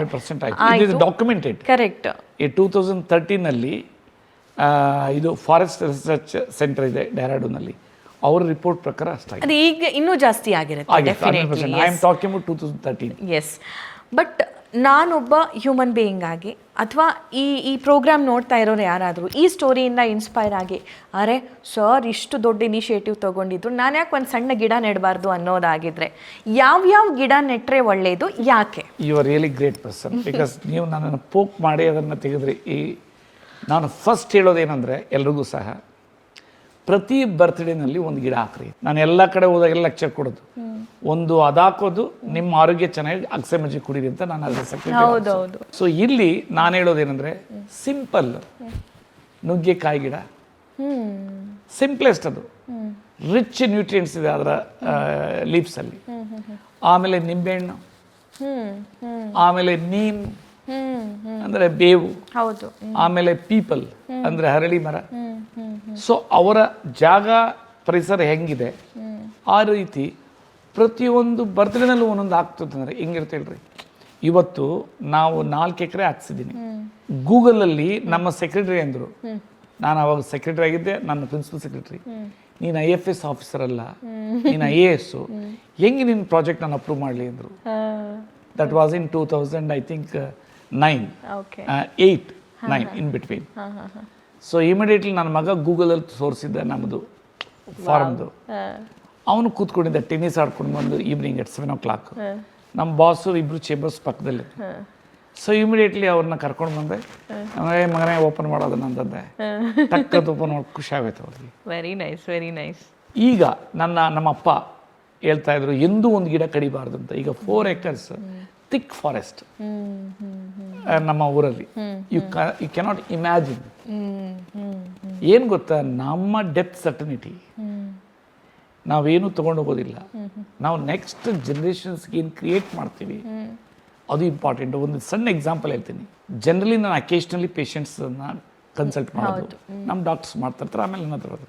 ಡಾಕ್ಯುಮೆಂಟೆಡ್. ಕರೆಕ್ಟ್. ಈ 2013ನಲ್ಲಿ ಇದು ಫಾರೆಸ್ಟ್ ರಿಸರ್ಚ್ ಸೆಂಟರ್ ಇದೆ ಡೆಹ್ರಾಡೂನಲ್ಲಿ, ಅವ್ರ ರಿಪೋರ್ಟ್ ಪ್ರಕಾರ ಅಷ್ಟಾಗಿದೆ. ಅದು ಈಗ ಇನ್ನೂ ಜಾಸ್ತಿ ಆಗಿರುತ್ತೆ. I am talking about 2013. Yes, but ನಾನೊಬ್ಬ ಹ್ಯೂಮನ್ ಬೀಯಿಂಗ್ ಆಗಿ ಅಥವಾ ಈ ಪ್ರೋಗ್ರಾಮ್ ನೋಡ್ತಾ ಇರೋರು ಯಾರಾದರೂ ಈ ಸ್ಟೋರಿಯಿಂದ ಇನ್ಸ್ಪೈರ್ ಆಗಿ, ಅರೆ ಸರ್ ಇಷ್ಟು ದೊಡ್ಡ ಇನಿಷಿಯೇಟಿವ್ ತೊಗೊಂಡಿದ್ರು, ನಾನು ಯಾಕೆ ಒಂದು ಸಣ್ಣ ಗಿಡ ನೆಡಬಾರ್ದು ಅನ್ನೋದಾಗಿದ್ರೆ ಯಾವ್ಯಾವ ಗಿಡ ನೆಟ್ಟರೆ ಒಳ್ಳೆಯದು, ಯಾಕೆ? You are really great person. Because ನೀವು ನನ್ನನ್ನು ಪೋಕ್ ಮಾಡಿ ಅದನ್ನು ತೆಗೆದ್ರಿ. ನಾನು ಫಸ್ಟ್ ಹೇಳೋದೇನೆಂದರೆ, ಎಲ್ರಿಗೂ ಸಹ ಪ್ರತಿ ಬರ್ತ್ಡೇನಲ್ಲಿ 1 ಗಿಡ ಹಾಕ್ರಿ. ನಾನು ಎಲ್ಲ ಕಡೆ ಹೋದಾಗೆಲ್ಲ ಲೆಕ್ಚರ್ ಕೊಡೋದು, ಒಂದು ಅದಾಕೋದು ನಿಮ್ಮ ಆರೋಗ್ಯ ಚೆನ್ನಾಗಿ ಅಗಸೆ ಮಜ್ಜಿಗೆ ಕುಡೀರಿ ಅಂತ ನಾನು ಅದರ ಸೆಕ್ರೆಟರಿ. ಸೊ ಇಲ್ಲಿ ನಾನು ಹೇಳೋದೇನೆಂದರೆ, ಸಿಂಪಲ್ ನುಗ್ಗೆಕಾಯಿ ಗಿಡ, ಸಿಂಪ್ಲೆಸ್ಟ್. ಅದು ರಿಚ್ ನ್ಯೂಟ್ರಿಯೆಂಟ್ಸ್ ಇದೆ ಅದರ ಲೀವ್ಸಲ್ಲಿ. ಆಮೇಲೆ ನಿಂಬೆಹಣ್ಣು, ಆಮೇಲೆ ನೀಮ್ ಅಂದರೆ ಬೇವು, ಆಮೇಲೆ ಪೀಪಲ್ ಅಂದರೆ ಹರಳಿ ಮರ. ಸೊ ಅವರ ಜಾಗ ಪರಿಸರ ಹೆಂಗಿದೆ ಆ ರೀತಿ ಪ್ರತಿಯೊಂದು ಬರ್ತ್ಡೇನಲ್ಲೂ ಒಂದೊಂದು ಆಗ್ತದಂದ್ರೆ ಹೆಂಗಿರುತ್ತೆ ಹೇಳ್ರಿ. ಇವತ್ತು ನಾವು 4 ಎಕರೆ ಹಾಕ್ಸಿದ್ದೀನಿ. ಗೂಗಲಲ್ಲಿ ನಮ್ಮ ಸೆಕ್ರೆಟರಿ ಅಂದರು, ನಾನು ಅವಾಗ ಸೆಕ್ರೆಟರಿ ಆಗಿದ್ದೆ, ನನ್ನ ಪ್ರಿನ್ಸಿಪಲ್ ಸೆಕ್ರೆಟರಿ. ನೀನು IFS ಆಫೀಸರ್ ಅಲ್ಲ, ನೀನು IAS, ಹೆಂಗೆ ನಿನ್ನ ಪ್ರಾಜೆಕ್ಟ್ ನಾನು ಅಪ್ರೂವ್ ಮಾಡಲಿ ಅಂದರು. That was in 2000 I think 9, 8, 9 in between. So immediately ನನ್ನ ಮಗ ಗೂಗಲಲ್ಲಿ ತೋರಿಸಿದ್ದ ನಮ್ಮದು ಫಾರ್ಮ್ದು. ಅವನು ಕೂತ್ಕೊಂಡಿದ್ದ, ಟೆನ್ನಿಸ್ ಆಡ್ಕೊಂಡು ಬಂದು ಈವ್ನಿಂಗ್ at 7 o'clock. ನಮ್ಮ ಬಾಸು ಇಬ್ಬರು ಚೇಂಬರ್ಸ್ ಪಕ್ಕದಲ್ಲಿ. ಸೊ ಇಮಿಡಿಯೇಟ್ಲಿ ಅವ್ರನ್ನ ಕರ್ಕೊಂಡು ಬಂದೆ. ಮಗನೇ ಓಪನ್ ಮಾಡೋದು ನಂದಂದೆ. ಟಕ್ಕದ ಓಪನ್ ಮಾಡಿ ಖುಷಿ ಆಗೋಯ್ತು ಅವ್ರಿಗೆ. Very nice, very nice. ಈಗ ನಮ್ಮಪ್ಪ ಹೇಳ್ತಾ ಇದ್ರು ಎಂದೂ ಒಂದು ಗಿಡ ಕಡಿಬಾರ್ದು ಅಂತ. ಈಗ 4 acres ಥಿಕ್ ಫಾರೆಸ್ಟ್ ನಮ್ಮ ಊರಲ್ಲಿ. You cannot imagine. ಏನು ಗೊತ್ತಾ, ನಮ್ಮ ಡೆತ್ ಸರ್ಟನಿಟಿ ನಾವೇನು ತೊಗೊಂಡು ಹೋಗೋದಿಲ್ಲ. ನಾವು ನೆಕ್ಸ್ಟ್ ಜನ್ರೇಷನ್ಸ್ಗೆ ಏನು ಕ್ರಿಯೇಟ್ ಮಾಡ್ತೀವಿ ಅದು ಇಂಪಾರ್ಟೆಂಟ್. ಒಂದು ಸಣ್ಣ ಎಕ್ಸಾಂಪಲ್ ಹೇಳ್ತೀನಿ. ಜನರಲಿ ನಾನು ಅಕೇಶ್ನಲಿ ಪೇಷಂಟ್ಸನ್ನು ಕನ್ಸಲ್ಟ್ ಮಾಡೋದು, ನಮ್ಮ ಡಾಕ್ಟರ್ಸ್ ಮಾಡ್ತಿರ್ತಾರೆ, ಆಮೇಲೆ ನನ್ನ ಹತ್ರ ಬರೋದು.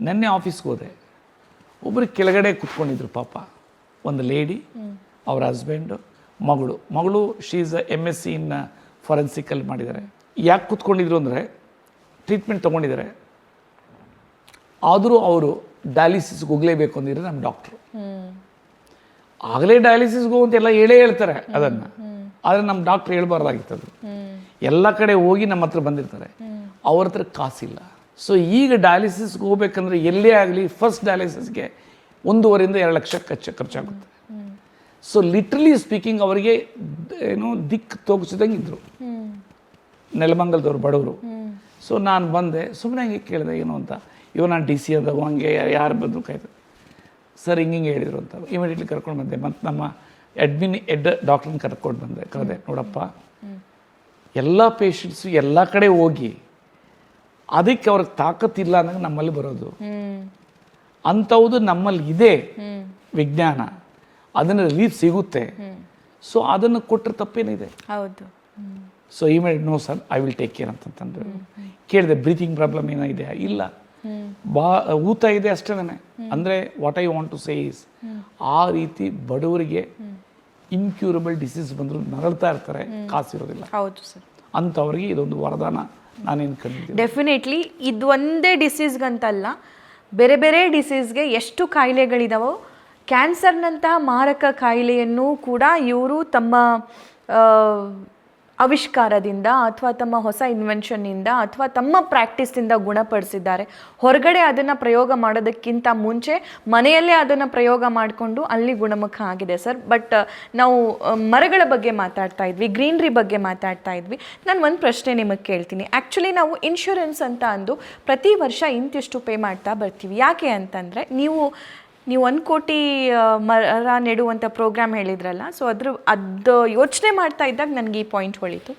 ನೆನ್ನೆ ಆಫೀಸ್ಗೆ ಹೋದೆ, ಒಬ್ಬರು ಕೆಳಗಡೆ ಕೂತ್ಕೊಂಡಿದ್ರು ಪಾಪ, ಒಂದು ಲೇಡಿ, ಅವ್ರ ಹಸ್ಬೆಂಡು, ಮಗಳು ಶಿ ಈಸ್ MSc ಇನ್ ಫಾರೆನ್ಸಿಕಲ್ಲಿ ಮಾಡಿದ್ದಾರೆ. ಯಾಕೆ ಕೂತ್ಕೊಂಡಿದ್ರು ಅಂದರೆ ಟ್ರೀಟ್ಮೆಂಟ್ ತೊಗೊಂಡಿದ್ದಾರೆ, ಆದರೂ ಅವರು ಡಯಾಲಿಸಿಸ್ಗೆ ಹೋಗಲೇಬೇಕು ಅಂದಿದ್ರೆ ನಮ್ಮ ಡಾಕ್ಟ್ರು. ಆಗಲೇ ಡಯಾಲಿಸಿಸ್ಗೆ ಹೋಗಂತೆಲ್ಲ ಹೇಳ್ತಾರೆ ಅದನ್ನು, ಆದರೆ ನಮ್ಮ ಡಾಕ್ಟ್ರ್ ಹೇಳ್ಬಾರ್ದಾಗಿತ್ತು. ಅದು ಎಲ್ಲ ಕಡೆ ಹೋಗಿ ನಮ್ಮ ಹತ್ರ ಬಂದಿರ್ತಾರೆ, ಅವ್ರ ಹತ್ರ ಕಾಸಿಲ್ಲ. ಸೊ ಈಗ ಡಯಾಲಿಸಿಸ್ಗೆ ಹೋಗ್ಬೇಕಂದ್ರೆ ಎಲ್ಲೇ ಆಗಲಿ ಫಸ್ಟ್ ಡಯಾಲಿಸಿಸ್ಗೆ 1.5 ಇಂದ 2 ಲಕ್ಷ ಖರ್ಚಾಗುತ್ತೆ. ಸೊ ಲಿಟ್ರಲಿ ಸ್ಪೀಕಿಂಗ್ ಅವರಿಗೆ ದಿಕ್ಕು ತೋಗಿಸಿದಂಗೆ ಇದ್ರು, ನೆಲಮಂಗಲದವ್ರು, ಬಡವರು. ಸೊ ನಾನು ಬಂದೆ, ಸುಮ್ಮನೆ ಹಂಗೆ ಕೇಳಿದೆ ಏನು ಅಂತ. ನಾನು DC ಅದಾವು, ಹಂಗೆ ಯಾರು ಬಂದರು ಕಾಯ್ತು ಸರ್, ಹಿಂಗೆ ಹೇಳಿದರು ಅಂತ. ಇಮಿಡಿಯೇಟ್ಲಿ ಕರ್ಕೊಂಡು ಬಂದೆ. ಮತ್ತು ನಮ್ಮ ಹೆಡ್ ಡಾಕ್ಟ್ರನ್ನ ಕರೆದೆ. ನೋಡಪ್ಪ, ಎಲ್ಲ ಪೇಷಂಟ್ಸು ಎಲ್ಲ ಕಡೆ ಹೋಗಿ ಅದಕ್ಕೆ ಅವ್ರಿಗೆ ತಾಕತ್ತಿಲ್ಲ ಅನ್ನೋದು ನಮ್ಮಲ್ಲಿ ಬರೋದು. ಅಂಥವುದು ನಮ್ಮಲ್ಲಿ ಇದೆ ವಿಜ್ಞಾನ, ಅದನ್ನು ರಿಲೀಫ್ ಸಿಗುತ್ತೆ. ಸೊ ಅದನ್ನು ಕೊಟ್ಟರೆ ತಪ್ಪೇನಿದೆ? ಹೌದು. So immediate no sir, I will take care ಅಂತಂತಂದ್ರೆ. ಕೇಳಿದೆ, ಬ್ರೀತಿಂಗ್ ಪ್ರಾಬ್ಲಮ್ ಏನಾಗಿದೆಯಾ? ಇಲ್ಲ, ಊತ ಇದೆ ಅಷ್ಟೇನೆ. ಅಂದರೆ what I want to say is, ಆ ರೀತಿ ಬಡವರಿಗೆ ಇನ್ಕ್ಯೂರಬಲ್ ಡಿಸೀಸ್ ಬಂದರೂ ನರಳ್ತಾ ಇರ್ತಾರೆ, ಕಾಸಿರೋದಿಲ್ಲ. ಹೌದು ಸರ್. ಅಂಥವ್ರಿಗೆ ಇದೊಂದು ವರದಾನ ನಾನೇನು ಕಂಡಿದ್ದೀನಿ. ಡೆಫಿನೆಟ್ಲಿ ಇದು ಒಂದೇ ಡಿಸೀಸ್ಗಂತಲ್ಲ, ಬೇರೆ ಬೇರೆ ಡಿಸೀಸ್ಗೆ ಎಷ್ಟು ಕಾಯಿಲೆಗಳಿದಾವೋ, ಕ್ಯಾನ್ಸರ್ನಂತಹ ಮಾರಕ ಕಾಯಿಲೆಯನ್ನು ಕೂಡ ಇವರು ತಮ್ಮ ಆವಿಷ್ಕಾರದಿಂದ ಅಥವಾ ತಮ್ಮ ಹೊಸ ಇನ್ವೆನ್ಷನ್ನಿಂದ ಅಥವಾ ತಮ್ಮ ಪ್ರಾಕ್ಟೀಸಿಂದ ಗುಣಪಡಿಸಿದ್ದಾರೆ. ಹೊರಗಡೆ ಅದನ್ನು ಪ್ರಯೋಗ ಮಾಡೋದಕ್ಕಿಂತ ಮುಂಚೆ ಮನೆಯಲ್ಲೇ ಅದನ್ನು ಪ್ರಯೋಗ ಮಾಡಿಕೊಂಡು ಅಲ್ಲಿ ಗುಣಮುಖ ಆಗಿದೆ ಸರ್. ಬಟ್ ನಾವು ಮರಗಳ ಬಗ್ಗೆ ಮಾತಾಡ್ತಾ ಇದ್ವಿ, ಗ್ರೀನ್ರಿ ಬಗ್ಗೆ ಮಾತಾಡ್ತಾ ಇದ್ವಿ. ನಾನು ಒಂದು ಪ್ರಶ್ನೆ ನಿಮಗೆ ಕೇಳ್ತೀನಿ. ಆ್ಯಕ್ಚುಲಿ ನಾವು ಇನ್ಶೂರೆನ್ಸ್ ಅಂತ ಅಂದು ಪ್ರತಿ ವರ್ಷ ಇಂತಿಷ್ಟು ಪೇ ಮಾಡ್ತಾ ಬರ್ತೀವಿ. ಯಾಕೆ ಅಂತಂದರೆ ನೀವು 1 ಕೋಟಿ ಮರ ನೆಡುವಂಥ ಪ್ರೋಗ್ರಾಮ್ ಹೇಳಿದ್ರಲ್ಲ, ಸೊ ಅದು ಯೋಚನೆ ಮಾಡ್ತಾ ಇದ್ದಾಗ ನನಗೆ ಈ ಪಾಯಿಂಟ್ ಹೊಳಿತು.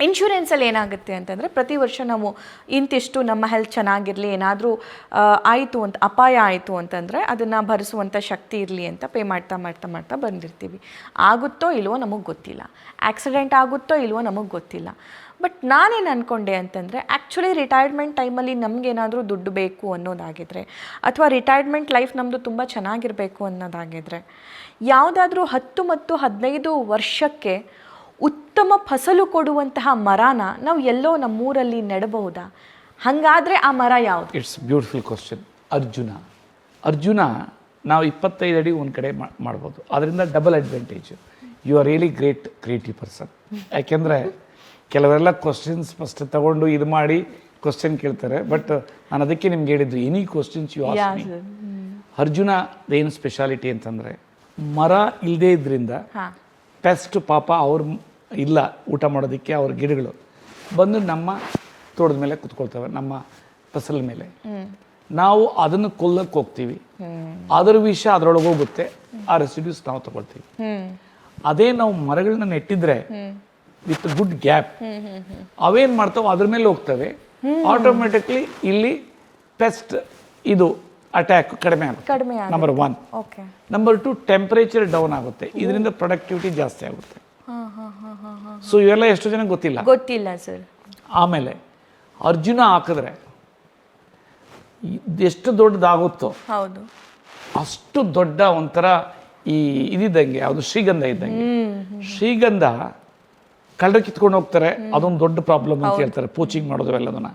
ಇನ್ಶೂರೆನ್ಸಲ್ಲಿ ಏನಾಗುತ್ತೆ ಅಂತಂದರೆ ಪ್ರತಿ ವರ್ಷ ನಾವು ಇಂತಿಷ್ಟು ನಮ್ಮ ಹೆಲ್ತ್ ಚೆನ್ನಾಗಿರಲಿ, ಏನಾದರೂ ಆಯಿತು ಅಂತ ಅಪಾಯ ಆಯಿತು ಅಂತಂದರೆ ಅದನ್ನು ಭರಿಸುವಂಥ ಶಕ್ತಿ ಇರಲಿ ಅಂತ ಪೇ ಮಾಡ್ತಾ ಬಂದಿರ್ತೀವಿ. ಆಗುತ್ತೋ ಇಲ್ವೋ ನಮಗೆ ಗೊತ್ತಿಲ್ಲ, ಆಕ್ಸಿಡೆಂಟ್ ಆಗುತ್ತೋ ಇಲ್ವೋ ನಮಗೆ ಗೊತ್ತಿಲ್ಲ. ಬಟ್ ನಾನೇನು ಅಂದ್ಕೊಂಡೆ ಅಂತಂದರೆ ಆ್ಯಕ್ಚುಲಿ ರಿಟೈರ್ಮೆಂಟ್ ಟೈಮಲ್ಲಿ ನಮಗೇನಾದರೂ ದುಡ್ಡು ಬೇಕು ಅನ್ನೋದಾಗಿದ್ದರೆ ಅಥವಾ ರಿಟೈರ್ಮೆಂಟ್ ಲೈಫ್ ನಮ್ಮದು ತುಂಬ ಚೆನ್ನಾಗಿರಬೇಕು ಅನ್ನೋದಾಗಿದ್ದರೆ ಯಾವುದಾದ್ರೂ 10 ಮತ್ತು 15 ವರ್ಷಕ್ಕೆ ಉತ್ತಮ ಫಸಲು ಕೊಡುವಂತಹ ಮರನ ನಾವು ಎಲ್ಲೋ ನಮ್ಮೂರಲ್ಲಿ ನೆಡಬಹುದಾ? ಹಾಗಾದರೆ ಆ ಮರ ಯಾವುದು? It's beautiful question. ಅರ್ಜುನ ನಾವು 25 ಅಡಿ ಒಂದು ಕಡೆ ಮಾಡ್ಬೋದು. ಅದರಿಂದ double advantage. You are really great creative person. ಯಾಕೆಂದರೆ ಕೆಲವರೆಲ್ಲ ಕ್ವಶನ್ಸ್ ಫಸ್ಟ್ ತಗೊಂಡು ಇದು ಮಾಡಿ ಕ್ವಶನ್ ಕೇಳ್ತಾರೆ. ಬಟ್ ನಾನು ಅದಕ್ಕೆ ನಿಮ್ಗೆ ಹೇಳಿದ್ದು, any questions you ask me. Arjuna ಏನು ಸ್ಪೆಷಾಲಿಟಿ ಅಂತಂದರೆ, ಮರ ಇಲ್ಲದೇ ಇದ್ರಿಂದ ಪೆಸ್ಟ್ ಪಾಪ ಅವ್ರು ಇಲ್ಲ ಊಟ ಮಾಡೋದಕ್ಕೆ, ಅವ್ರ ಗಿಡಗಳು ಬಂದು ನಮ್ಮ ತೋಟದ ಮೇಲೆ ಕುತ್ಕೊಳ್ತವೆ, ನಮ್ಮ ಫಸಲ ಮೇಲೆ. ನಾವು ಅದನ್ನು ಕೊಲ್ಲಕ್ಕೆ ಹೋಗ್ತೀವಿ, ಅದರ ವಿಷ ಅದರೊಳಗೆ ಹೋಗುತ್ತೆ, ಆ ರೆಸಿಡ್ಯೂಸ್ ನಾವು ತಗೊಳ್ತೀವಿ. ಅದೇ ನಾವು ಮರಗಳನ್ನ ನೆಟ್ಟಿದ್ರೆ ವಿತ್ ಗುಡ್ ಗ್ಯಾಪ್, ಅವೇನು ಮಾಡ್ತಾವೆ ಅದ್ರ ಮೇಲೆ ಹೋಗ್ತವೆ, ಆಟೋಮೆಟಿಕ್ಲಿ ಇಲ್ಲಿ ಪೆಸ್ಟ್ ಇದು ಅಟ್ಯಾಕ್ ಕಡಿಮೆ ಆಗುತ್ತೆ. ನಂಬರ್ 1. ನಂಬರ್ 2, ಟೆಂಪರೇಚರ್ ಡೌನ್ ಆಗುತ್ತೆ, ಇದರಿಂದ ಪ್ರೊಡಕ್ಟಿವಿಟಿ ಜಾಸ್ತಿ ಆಗುತ್ತೆ. ಸೊ ಇವೆಲ್ಲ ಎಷ್ಟು ಜನ ಗೊತ್ತಿಲ್ಲ ಸರ್. ಆಮೇಲೆ ಅರ್ಜುನ ಹಾಕಿದ್ರೆ ಎಷ್ಟು ದೊಡ್ಡದಾಗುತ್ತೋ ಅಷ್ಟು ದೊಡ್ಡ ಒಂಥರ ಇದಿದ್ದಂಗೆ, ಯಾವುದು ಶ್ರೀಗಂಧ ಇದ್ದಂಗೆ. ಶ್ರೀಗಂಧ ಕಳ್ಳರು ಕಿತ್ಕೊಂಡು ಹೋಗ್ತಾರೆ, ಅದೊಂದು ದೊಡ್ಡ ಪ್ರಾಬ್ಲಮ್ ಅಂತ ಹೇಳ್ತಾರೆ, ಪೋಚಿಂಗ್ ಮಾಡೋದು ಎಲ್ಲದನ್ನ.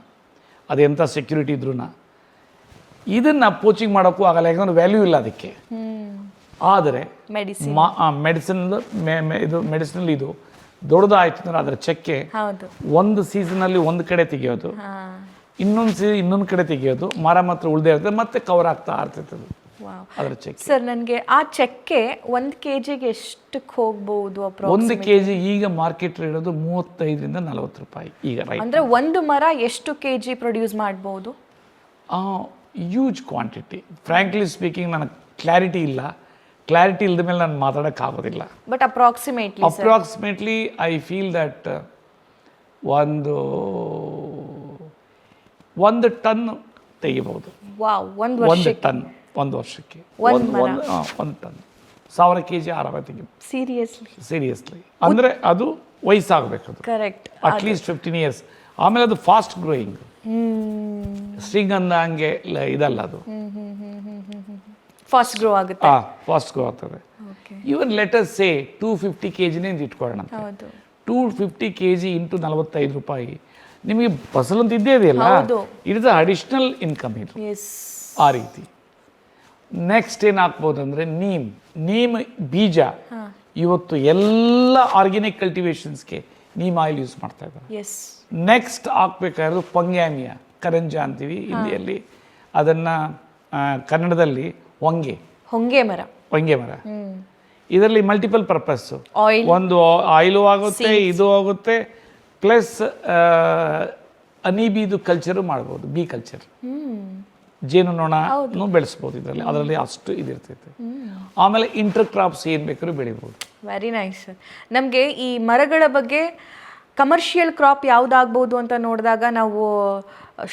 ಅದೆಂಥ ಸೆಕ್ಯೂರಿಟಿ ಇದ್ರೂ ಇದನ್ನು ಪೋಚಿಂಗ್ ಮಾಡೋಕ್ಕೂ ಆಗಲ್ಲ, ಯಾಕಂದ್ರೆ ವ್ಯಾಲ್ಯೂ ಇಲ್ಲ ಅದಕ್ಕೆ. ಆದರೆ ಮೆಡಿಸಿನಲ್ಲಿ ಇದು ದೊಡ್ಡದಾಯ್ತು ಅಂದ್ರೆ ಅದರ ಚೆಕ್ಕೆ ಒಂದು ಸೀಸನಲ್ಲಿ ಒಂದು ಕಡೆ ತೆಗೆಯೋದು, ಇನ್ನೊಂದು ಕಡೆ ತೆಗೆಯೋದು, ಮರ ಮಾತ್ರ ಉಳ್ದೇ ಇರ್ತದೆ, ಮತ್ತೆ ಕವರ್ ಆಗ್ತಾ ಇರ್ತೈತೆ ಅದು ಅದರ ಚೆಕ್. ಸರ್, ನನಗೆ ಆ ಚೆಕ್ಕೆ 1 kgಗೆ ಎಷ್ಟಕ್ಕೆ ಹೋಗ್ಬೋದು? 1 kg ಈಗ ಮಾರ್ಕೆಟ್ ಇರೋದು 35ರಿಂದ 40 ರೂಪಾಯಿ ಈಗ. ಅಂದ್ರೆ ಒಂದು ಮರ ಎಷ್ಟು kg ಪ್ರೊಡ್ಯೂಸ್ ಮಾಡ್ಬೋದು? Huge quantity. ಫ್ರ್ಯಾಂಕ್ಲಿ ಸ್ಪೀಕಿಂಗ್ ನನಗೆ ಕ್ಲಾರಿಟಿ ಇಲ್ಲ. ಕ್ಲಾರಿಟಿ ಇಲ್ಲದ ಮೇಲೆ ನಾನು ಮಾತಾಡೋಕ್ಕಾಗೋದಿಲ್ಲ. But approximately I feel that ಒಂದು ಟನ್ ತೆಗಿಬಹುದು. ಒಂದು ಟನ್ ಒಂದು ವರ್ಷಕ್ಕೆ, ಒಂದು ಟನ್ 1000 kg ಆರಾಮಾಗಿ ತೆಗಿಬಹುದು. ಸೀರಿಯಸ್ಲಿ ಅಂದ್ರೆ ಅದು ವಯಸ್ಸಾಗಬೇಕು, ಅದು ಕರೆಕ್ಟ್, ಅಟ್ಲೀಸ್ಟ್ 15 years. ಆಮೇಲೆ ಅದು ಫಾಸ್ಟ್ ಗ್ರೋಯಿಂಗ್. ಶ್ರೀಗಂಧ ಹಂಗೆ ಇದಲ್ಲ, ಅದು ಫಾಸ್ಟ್ ಗ್ರೋ ಆಗ್ತದೆ. ಇವನ್ ಲೆಟ್ ಅಸ್ ಸೇ 250 kg ಇಟ್ಕೊಳ್ಳೋಣ. 250 kg ಇಂಟು 45 ರೂಪಾಯಿ ನಿಮಗೆ ಫಸಲು ಅಂತ ಇದ್ದೇ ಇದೆಯಲ್ಲ, ಇಟ್ ಇಸ್ ಅಡಿಷನಲ್ ಇನ್ಕಮ್ ಇದು. ಆ ರೀತಿ ನೆಕ್ಸ್ಟ್ ಏನು ಹಾಕ್ಬೋದು ಅಂದರೆ ನೀಮ್ ಬೀಜ. ಇವತ್ತು ಎಲ್ಲ ಆರ್ಗ್ಯಾನಿಕ್ ಕಲ್ಟಿವೇಶನ್ಸ್ಗೆ ನೀಮ್ ಆಯಿಲ್ ಯೂಸ್ ಮಾಡ್ತಾ ಇದ್ದಾರೆ. ನೆಕ್ಸ್ಟ್ ಹಾಕ್ಬೇಕಾಗಿರೋದು ಪಂಗ್ಯಾಮಿಯಾ, ಕರಂಜ ಅಂತೀವಿ ಹಿಂದಿಯಲ್ಲಿ, ಅದನ್ನು ಕನ್ನಡದಲ್ಲಿ ಹೊಂಗೆ ಮರ. ಇದರಲ್ಲಿ ಮಲ್ಟಿಪಲ್ ಪರ್ಪಸ್ಸು, ಒಂದು ಆಯಿಲು ಆಗುತ್ತೆ, ಇದು ಆಗುತ್ತೆ, ಪ್ಲಸ್ ಅನಿಬೀದು ಕಲ್ಚರು ಮಾಡ್ಬೋದು, ಬಿ ಕಲ್ಚರ್, ಜೇನುನೊಣನೂ ಬೆಳೆಸ್ಬೋದು ಅದರಲ್ಲಿ ಅಷ್ಟು ಇದಿರ್ತೈತೆ. ಆಮೇಲೆ ಇಂಟರ್ ಕ್ರಾಪ್ಸ್ ಏನು ಬೇಕಾದ್ರೂ ಬೆಳಿಬೋದು. Very nice sir. ನಮಗೆ ಈ ಮರಗಳ ಬಗ್ಗೆ ಕಮರ್ಷಿಯಲ್ ಕ್ರಾಪ್ ಯಾವುದಾಗ್ಬೋದು ಅಂತ ನೋಡಿದಾಗ ನಾವು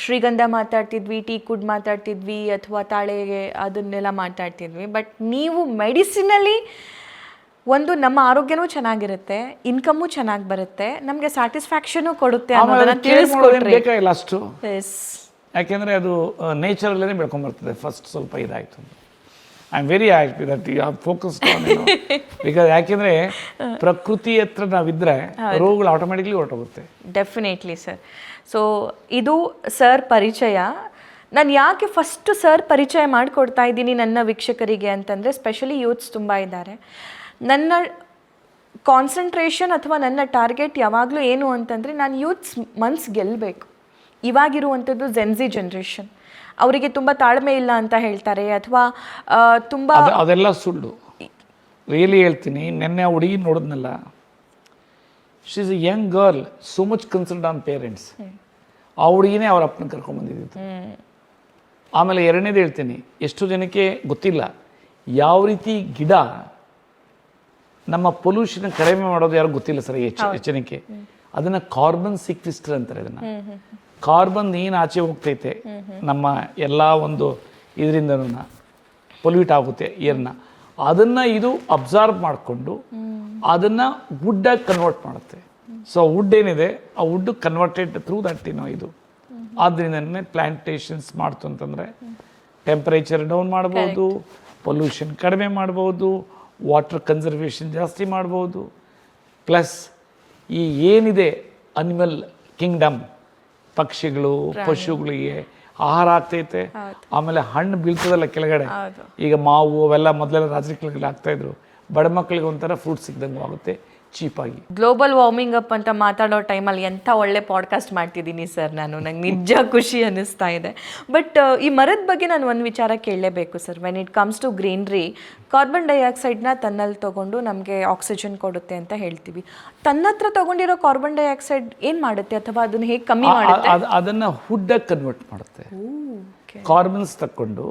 ಶ್ರೀಗಂಧ ಮಾತಾಡ್ತಿದ್ವಿ, ಟೀಕುಡ್ ಮಾತಾಡ್ತಿದ್ವಿ, ಅಥವಾ ತಾಳೆಗೆ ಅದನ್ನೆಲ್ಲ ಮಾತಾಡ್ತಿದ್ವಿ. ಬಟ್ ನೀವು ಮೆಡಿಸಿನಲ್ಲಿ ಒಂದು ನಮ್ಮ ಆರೋಗ್ಯನೂ ಚೆನ್ನಾಗಿರುತ್ತೆ, ಇನ್ಕಮು ಚೆನ್ನಾಗಿ ಬರುತ್ತೆ, ನಮಗೆ ಸ್ಯಾಟಿಸ್ಫ್ಯಾಕ್ಷನು ಕೊಡುತ್ತೆ ಅನ್ನೋದನ್ನ ತಿಳಿಸ್ಕೊಡ್ರಿ. ಬೇಕಾಗಿಲ್ಲ ಅಷ್ಟು, ಯಾಕೆಂದರೆ ಅದು ನೇಚರಲ್ಲೇ ಬೆಳ್ಕೊಂಬರ್ತದೆ. ಫಸ್ಟ್ ಸ್ವಲ್ಪ ಇದಾಯಿತು. I am very happy that you are focused on because ಯಾಕೆಂದರೆ ಪ್ರಕೃತಿ ಹತ್ರ ನಾವಿದ್ರೆ ರೋಗಗಳು ಆಟೋಮೆಟಿಕ್ಲಿ ಹೊರಟೋಗುತ್ತೆ. Definitely sir. ಸೊ ಇದು ಸರ್ ಪರಿಚಯ. ನಾನು ಯಾಕೆ ಫಸ್ಟ್ ಸರ್ ಪರಿಚಯ ಮಾಡಿಕೊಡ್ತಾ ಇದ್ದೀನಿ ನನ್ನ ವೀಕ್ಷಕರಿಗೆ ಅಂತಂದರೆ, ಸ್ಪೆಷಲಿ ಯೂತ್ಸ್ ತುಂಬ ಇದ್ದಾರೆ. ನನ್ನ ಕಾನ್ಸಂಟ್ರೇಷನ್ ಅಥವಾ ನನ್ನ ಟಾರ್ಗೆಟ್ ಯಾವಾಗಲೂ ಏನು ಅಂತಂದರೆ, ನಾನು ಯೂತ್ಸ್ ಮನ್ಸು ಗೆಲ್ಲಬೇಕು. ಇವಾಗಿರುವಂಥದ್ದು ಜೆನ್ಜಿ ಜನ್ರೇಷನ್, ಅವರಿಗೆ ತುಂಬ ತಾಳ್ಮೆ ಇಲ್ಲ ಅಂತ ಹೇಳ್ತಾರೆ, ಅಥವಾ ತುಂಬ ಅದೆಲ್ಲ ಸುಳ್ಳು. ರಿಯಲಿ ಹೇಳ್ತೀನಿ, ನೆನ್ನೆ ಆ ಹುಡುಗಿ ನೋಡಿದ್ನಲ್ಲ, she is a young girl, so much concerned on parents. ಆ ಹುಡುಗಿನೇ ಅವ್ರ ಅಪ್ಪನ ಕರ್ಕೊಂಡ್ಬಂದಿದ್ದು. ಆಮೇಲೆ ಎರಡನೇದು ಹೇಳ್ತೀನಿ, ಎಷ್ಟು ಜನಕ್ಕೆ ಗೊತ್ತಿಲ್ಲ ಯಾವ ರೀತಿ ಗಿಡ ನಮ್ಮ ಪೊಲ್ಯೂಷನ್ ಕಡಿಮೆ ಮಾಡೋದು ಯಾರು ಗೊತ್ತಿಲ್ಲ ಸರ್. ಹೆಚ್ಚಿನಕ್ಕೆ ಅದನ್ನು ಕಾರ್ಬನ್ ಸಿಕ್ವಿಸ್ಟರ್ ಅಂತಾರೆ. ಅದನ್ನು ಕಾರ್ಬನ್ ಏನು ಆಚೆ ಹೋಗ್ತೈತೆ ನಮ್ಮ ಎಲ್ಲ ಒಂದು ಇದರಿಂದನೂ ಪೊಲ್ಯೂಟ್ ಆಗುತ್ತೆ ಏರ್ನ, ಅದನ್ನು ಇದು ಅಬ್ಸಾರ್ಬ್ ಮಾಡಿಕೊಂಡು ಅದನ್ನು ವುಡ್ಡಾಗಿ ಕನ್ವರ್ಟ್ ಮಾಡುತ್ತೆ. ಸೊ ವುಡ್ ಏನಿದೆ ಆ ವುಡ್ ಕನ್ವರ್ಟೆಡ್ ಥ್ರೂ ದಟ್ ಇದು. ಆದ್ದರಿಂದನೇ ಪ್ಲಾಂಟೇಶನ್ಸ್ ಮಾಡ್ತು ಅಂತಂದರೆ ಟೆಂಪರೇಚರ್ ಡೌನ್ ಮಾಡ್ಬೋದು, ಪೊಲ್ಯೂಷನ್ ಕಡಿಮೆ ಮಾಡ್ಬೋದು, ವಾಟರ್ ಕನ್ಸರ್ವೇಷನ್ ಜಾಸ್ತಿ ಮಾಡ್ಬೋದು. ಪ್ಲಸ್ ಈ ಏನಿದೆ ಅನಿಮಲ್ ಕಿಂಗ್ಡಮ್, ಪಕ್ಷಿಗಳು ಪಶುಗಳಿಗೆ ಆಹಾರ ಆಗ್ತೈತೆ. ಆಮೇಲೆ ಹಣ್ಣು ಬೀಳ್ತದಲ್ಲ ಕೆಳಗಡೆ, ಈಗ ಮಾವು ಅವೆಲ್ಲ ಮೊದಲೆಲ್ಲ ರಾತ್ರಿ ಕೆಳಗಡೆ ಆಗ್ತಾಯಿದ್ರು, ಬಡ ಮಕ್ಕಳಿಗೆ ಒಂಥರ ಫ್ರೂಟ್ ಸಿಗ್ದಂಗೂ ಆಗುತ್ತೆ ಚೀಪಾಗಿ. ಗ್ಲೋಬಲ್ ವಾರ್ಮಿಂಗ್ ಅಪ್ ಅಂತ ಮಾತಾಡೋ ಟೈಮಲ್ಲಿ ಎಂಥ ಒಳ್ಳೆ ಪಾಡ್ಕಾಸ್ಟ್ ಮಾಡ್ತಿದ್ದೀನಿ ಸರ್ ನಾನು. ನಂಗೆ ನಿಜ ಖುಷಿ ಅನ್ನಿಸ್ತಾ ಇದೆ. ಬಟ್ ಈ ಮರದ ಬಗ್ಗೆ ನಾನು ಒಂದು ವಿಚಾರ ಕೇಳಲೇಬೇಕು sir. When it comes to greenery, carbon ಡೈಆಕ್ಸೈಡ್ನ ತನ್ನಲ್ಲಿ ತೊಗೊಂಡು ನಮಗೆ ಆಕ್ಸಿಜನ್ ಕೊಡುತ್ತೆ ಅಂತ ಹೇಳ್ತೀವಿ. ತನ್ನ ಹತ್ರ ತೊಗೊಂಡಿರೋ ಕಾರ್ಬನ್ ಡೈಆಕ್ಸೈಡ್ ಏನು ಮಾಡುತ್ತೆ, ಅಥವಾ ಅದನ್ನು ಹೇಗೆ ಕಮ್ಮಿ ಮಾಡುತ್ತೆ? ಅದನ್ನು ವುಡ್ಡಾಗಿ ಕನ್ವರ್ಟ್ ಮಾಡುತ್ತೆ. ಕಾರ್ಬನ್ಸ್ ತಗೊಂಡು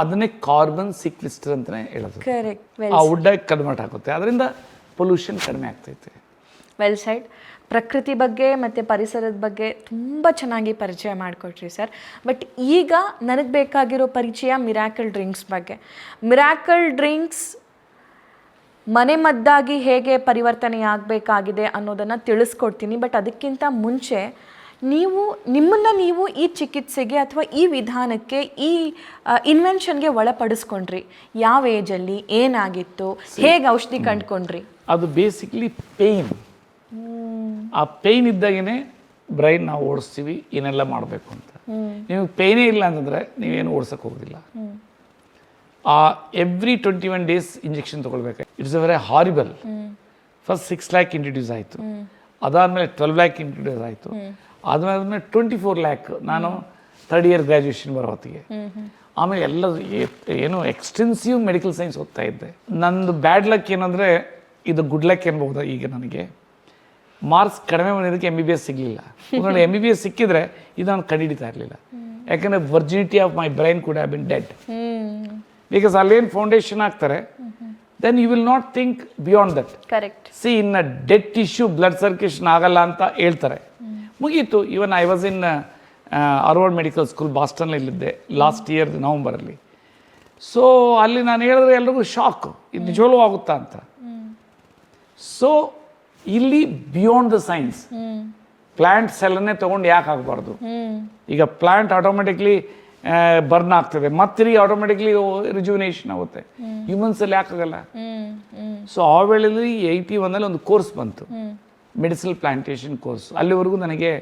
ಅದನ್ನೇ ಕಾರ್ಬನ್ ಸಿಕ್ವಿಸ್ಟರ್ ಅಂತಲೇ ಹೇಳೋದು. ಕರೆಕ್ಟ್. ಆ ವುಡ್ಡಾಗಿ ಕನ್ವರ್ಟ್ ಆಗುತ್ತೆ, ಅದರಿಂದ ಪೊಲ್ಯೂಷನ್ ಕಡಿಮೆ ಆಗ್ತೈತೆ. Well side. ಪ್ರಕೃತಿ ಬಗ್ಗೆ ಮತ್ತು ಪರಿಸರದ ಬಗ್ಗೆ ತುಂಬ ಚೆನ್ನಾಗಿ ಪರಿಚಯ ಮಾಡಿಕೊಟ್ರಿ ಸರ್. ಬಟ್ ಈಗ ನನಗೆ ಬೇಕಾಗಿರೋ ಪರಿಚಯ ಮಿರಾಕಲ್ ಡ್ರಿಂಕ್ಸ್ ಬಗ್ಗೆ. ಮಿರಾಕಲ್ ಡ್ರಿಂಕ್ಸ್ ಮನೆ ಮದ್ದಾಗಿ ಹೇಗೆ ಪರಿವರ್ತನೆ ಆಗಬೇಕಾಗಿದೆ ಅನ್ನೋದನ್ನು ತಿಳಿಸ್ಕೊಡ್ತೀನಿ. ಬಟ್ ಅದಕ್ಕಿಂತ ಮುಂಚೆ ನೀವು ಈ ಚಿಕಿತ್ಸೆಗೆ ಅಥವಾ ಈ ವಿಧಾನಕ್ಕೆ, ಈ ಇನ್ವೆನ್ಷನ್ಗೆ ಒಳಪಡಿಸ್ಕೊಂಡ್ರಿ? ಯಾವ ಏಜಲ್ಲಿ, ಏನಾಗಿತ್ತು, ಹೇಗೆ ಔಷಧಿ ಕಂಡುಕೊಂಡ್ರಿ? ಅದು ಬೇಸಿಕ್ಲಿ ಪೇಯ್ನ್. ಆ ಪೇಯ್ನ್ ಇದ್ದಾಗೇ ಬ್ರೈನ್ ನಾವು ಓಡಿಸ್ತೀವಿ ಏನೆಲ್ಲ ಮಾಡಬೇಕು ಅಂತ. ನಿಮಗೆ ಪೇನೇ ಇಲ್ಲ ಅಂತಂದರೆ ನೀವೇನು ಓಡಿಸೋಕೆ ಹೋಗೋದಿಲ್ಲ. ಎವ್ರಿ 21 days ಇಂಜೆಕ್ಷನ್ ತೊಗೊಳ್ಬೇಕು. It's a very horrible. First 6 lakh introduce ಆಯಿತು, ಅದಾದಮೇಲೆ 12 lakh ಇಂಟ್ರಡ್ಯೂಸ್ ಆಯಿತು, ಅದಾದಮೇಲೆ 24 lakh ನಾನು 3rd year ಗ್ರ್ಯಾಜುಯೇಷನ್ ಬರೋ ಹೊತ್ತಿಗೆ. ಆಮೇಲೆ ಎಲ್ಲ ಏನು ಎಕ್ಸ್ಟೆನ್ಸಿವ್ ಮೆಡಿಕಲ್ ಸೈನ್ಸ್ ಓದ್ತಾ ಇದ್ದೆ. ನಂದು ಬ್ಯಾಡ್ ಲಕ್ ಏನಂದರೆ, ಇದು ಗುಡ್ ಲಕ್ ಅನ್ಬೋದು. ಈಗ ನನಗೆ ಮಾರ್ಕ್ಸ್ ಕಡಿಮೆ ಬಂದಿದ್ದಕ್ಕೆ MBBS ಸಿಗಲಿಲ್ಲ. MBBS ಸಿಕ್ಕಿದ್ರೆ ಇದು ನಾನು ಕಂಡುಹಿಡಿತಾ ಇರಲಿಲ್ಲ. ಯಾಕಂದರೆ virginity of my brain could have been dead. Because ಅಲ್ಲೇನು ಫೌಂಡೇಶನ್ ಹಾಕ್ತಾರೆ, then you will not think beyond that. Correct. See in a dead tissue blood circulation ಆಗಲ್ಲ ಅಂತ ಹೇಳ್ತಾರೆ. ಮುಗೀತು. Even I was in Harvard medical school ಬಾಸ್ಟನ್ನಲ್ಲಿದ್ದೆ last year ನವಂಬರಲ್ಲಿ. So ಅಲ್ಲಿ ನಾನು ಹೇಳಿದ್ರೆ ಎಲ್ರಿಗೂ ಶಾಕ್, ಇದು ನಿಜವೂ ಆಗುತ್ತಾ ಅಂತ. ಸೊ ಇಲ್ಲಿ ಬಿಯಾಂಡ್ ದ ಸೈನ್ಸ್, ಪ್ಲಾಂಟ್ ಸೆಲ್ಲನ್ನೇ ತೊಗೊಂಡು ಯಾಕೆ ಆಗಬಾರ್ದು? ಈಗ ಪ್ಲಾಂಟ್ ಆಟೋಮೆಟಿಕ್ಲಿ ಬರ್ನ್ ಆಗ್ತದೆ, ಮತ್ತಿರಿ ಆಟೋಮೆಟಿಕ್ಲಿ ರಿಜುವಿನೇಷನ್ ಆಗುತ್ತೆ. ಹ್ಯೂಮನ್ಸಲ್ಲಿ ಯಾಕಾಗಲ್ಲ? ಸೊ ಆ ವೇಳೆಯಲ್ಲಿ 81 ಒಂದು ಕೋರ್ಸ್ ಬಂತು, ಮೆಡಿಸಿನಲ್ ಪ್ಲಾಂಟೇಶನ್ ಕೋರ್ಸ್. ಅಲ್ಲಿವರೆಗೂ ನನಗೆ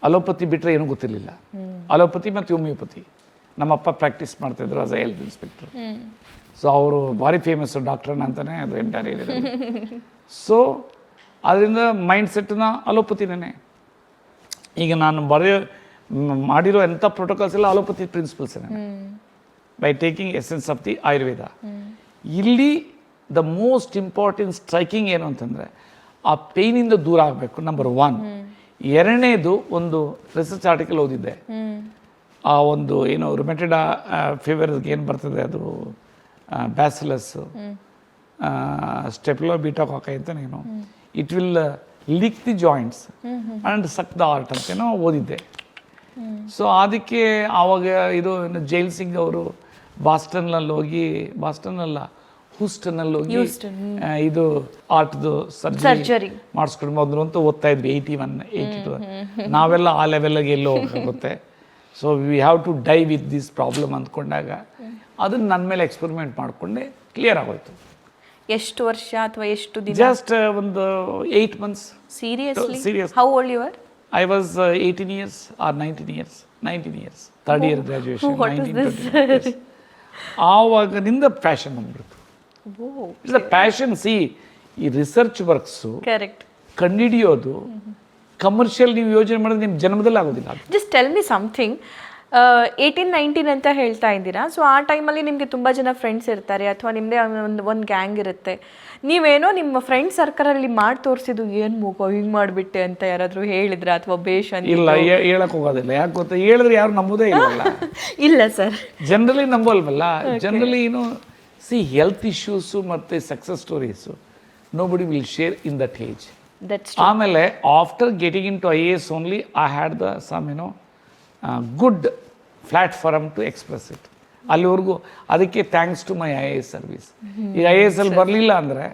ಅಲೋಪತಿ ಬಿಟ್ಟರೆ ಏನೂ ಗೊತ್ತಿರಲಿಲ್ಲ. ಅಲೋಪತಿ ಮತ್ತು ಹೋಮಿಯೋಪತಿ ನಮ್ಮಪ್ಪ ಪ್ರಾಕ್ಟೀಸ್ ಮಾಡ್ತಾಯಿದ್ರು as A health inspector. So ಅವರು ಭಾರಿ ಫೇಮಸ್ಸು ಡಾಕ್ಟ್ರನ್ನ ಅಂತಲೇ ಅದು ಎಂಟೈರ್ ಏರಿಯಾ. ಸೊ ಅದರಿಂದ ಮೈಂಡ್ ಸೆಟ್ನ ಅಲೋಪತಿನೇ. ಈಗ ನಾನು ಮಾಡಿರೋ ಎಂಥ ಪ್ರೋಟೋಕಾಲ್ಸ್ ಎಲ್ಲ allopathy principles by taking essence of the Ayurveda. ಇಲ್ಲಿ ದ ಮೋಸ್ಟ್ ಇಂಪಾರ್ಟೆಂಟ್ ಸ್ಟ್ರೈಕಿಂಗ್ ಏನು ಅಂತಂದರೆ, ಆ ಪೇಯ್ನಿಂದ ದೂರ ಆಗಬೇಕು, ನಂಬರ್ 1. ಎರಡನೇದು, ಒಂದು ರಿಸರ್ಚ್ ಆರ್ಟಿಕಲ್ ಓದಿದ್ದೆ. ಆ ಒಂದು ಏನು ರುಮೆಟೆಡ್ ಫೀವರ್ಗೆ ಏನು ಬರ್ತದೆ, ಅದು ಬ್ಯಾಸಿಲಸ್ಸು ಸ್ಟೆಪ್ಲೋಬಿಟಾಕಾಕೈ ಅಂತನೇನು, it will lick the joints and suck the heart ಅಂತೇನೋ ಓದಿದ್ದೆ. ಸೊ ಅದಕ್ಕೆ ಆವಾಗ ಇದು ಜೈಲ್ ಸಿಂಗ್ ಅವರು ಬಾಸ್ಟನ್ನಲ್ಲಿ ಹೋಗಿ, ಬಾಸ್ಟನ್ನಲ್ಲ ಹೂಸ್ಟನ್ನಲ್ಲಿ ಹೋಗಿ ಇದು ಆರ್ಟ್ದು ಸರ್ಜರಿ ಮಾಡಿಸ್ಕೊಂಡು ಬಂದರು ಅಂತ ಓದ್ತಾ ಇದ್ವಿ. 81, 82. ನಾವೆಲ್ಲ ಆ ಲೆವೆಲ್ಗೆ ಎಲ್ಲೋ ಹೋಗುತ್ತೆ. So we have to die with this problem ಅಂದ್ಕೊಂಡಾಗ ಅದನ್ನು ನನ್ನ ಮೇಲೆ ಎಕ್ಸ್ಪೆರಿಮೆಂಟ್ ಮಾಡಿಕೊಂಡೆ, ಕ್ಲಿಯರ್ ಆಗೋಯ್ತು. ಎಷ್ಟು ವರ್ಷ ಅಥವಾ ಎಷ್ಟು ದಿನ? ಜಸ್ಟ್ ಒಂದು 8 months. Seriously? Serious. How old you were? I was 18 years or 19 years. 19 years. 3rd year graduation. What is this? Yes. ಆವಾಗಿನಿಂದ ಪ್ಯಾಷನ್ ಬಂದ್ಬಿಡ್ತು. It's a passion. ಸಿ, ಈ ರಿಸರ್ಚ್ ವರ್ಕ್ಸು ಕರೆಕ್ಟ್ ಕಂಡುಹಿಡಿಯೋದು ಕಮರ್ಷಿಯಲ್ ನೀವು ಯೋಚನೆ ಮಾಡಿದ್ರೆ ನಿಮ್ಮ ಜನ್ಮದಲ್ಲಿ ಆಗೋದಿಲ್ಲ. Just tell me something. 18-19 ಅಂತ ಹೇಳ್ತಾ ಇದ್ದೀರಾ. ಸೊ ಆ ಟೈಮಲ್ಲಿ ನಿಮಗೆ ತುಂಬ ಜನ ಫ್ರೆಂಡ್ಸ್ ಇರ್ತಾರೆ, ಅಥವಾ ನಿಮ್ಮದೇ ಒಂದು ಗ್ಯಾಂಗ್ ಇರುತ್ತೆ. ನೀವೇನೋ ನಿಮ್ಮ ಫ್ರೆಂಡ್ ಸರ್ಕಲಲ್ಲಿ ಮಾಡಿ ತೋರಿಸಿದ್ದು, ಏನು ಮೂಗೋ ಹಿಂಗೆ ಮಾಡಿಬಿಟ್ಟೆ ಅಂತ ಯಾರಾದರೂ ಹೇಳಿದ್ರ ಅಥವಾ ಬೇಷ್ ಅಂತ? ಇಲ್ಲ, ಹೇಳಕ್ ಹೋಗೋದಿಲ್ಲ. ಯಾಕೆ ಗೊತ್ತಾ, ಹೇಳಿದ್ರೆ ಯಾರು ನಂಬೋದೇ ಇಲ್ಲಲ್ಲ. ಇಲ್ಲ ಸರ್, ಜನರಲಿ ನಂಬೋಲ್ವಲ್ಲ. ಜನರಲಿ ಏನು, ಸಿ, ಹೆಲ್ತ್ ಇಶ್ಯೂಸು ಮತ್ತು success stories nobody will share in that age. ಆಮೇಲೆ after getting into IAS only I had the some good platform to express it. ಅಲ್ಲಿವರೆಗೂ ಅದಕ್ಕೆ thanks to my IAS service. ಈಗ IAS ಅಲ್ಲಿ ಬರಲಿಲ್ಲ ಅಂದರೆ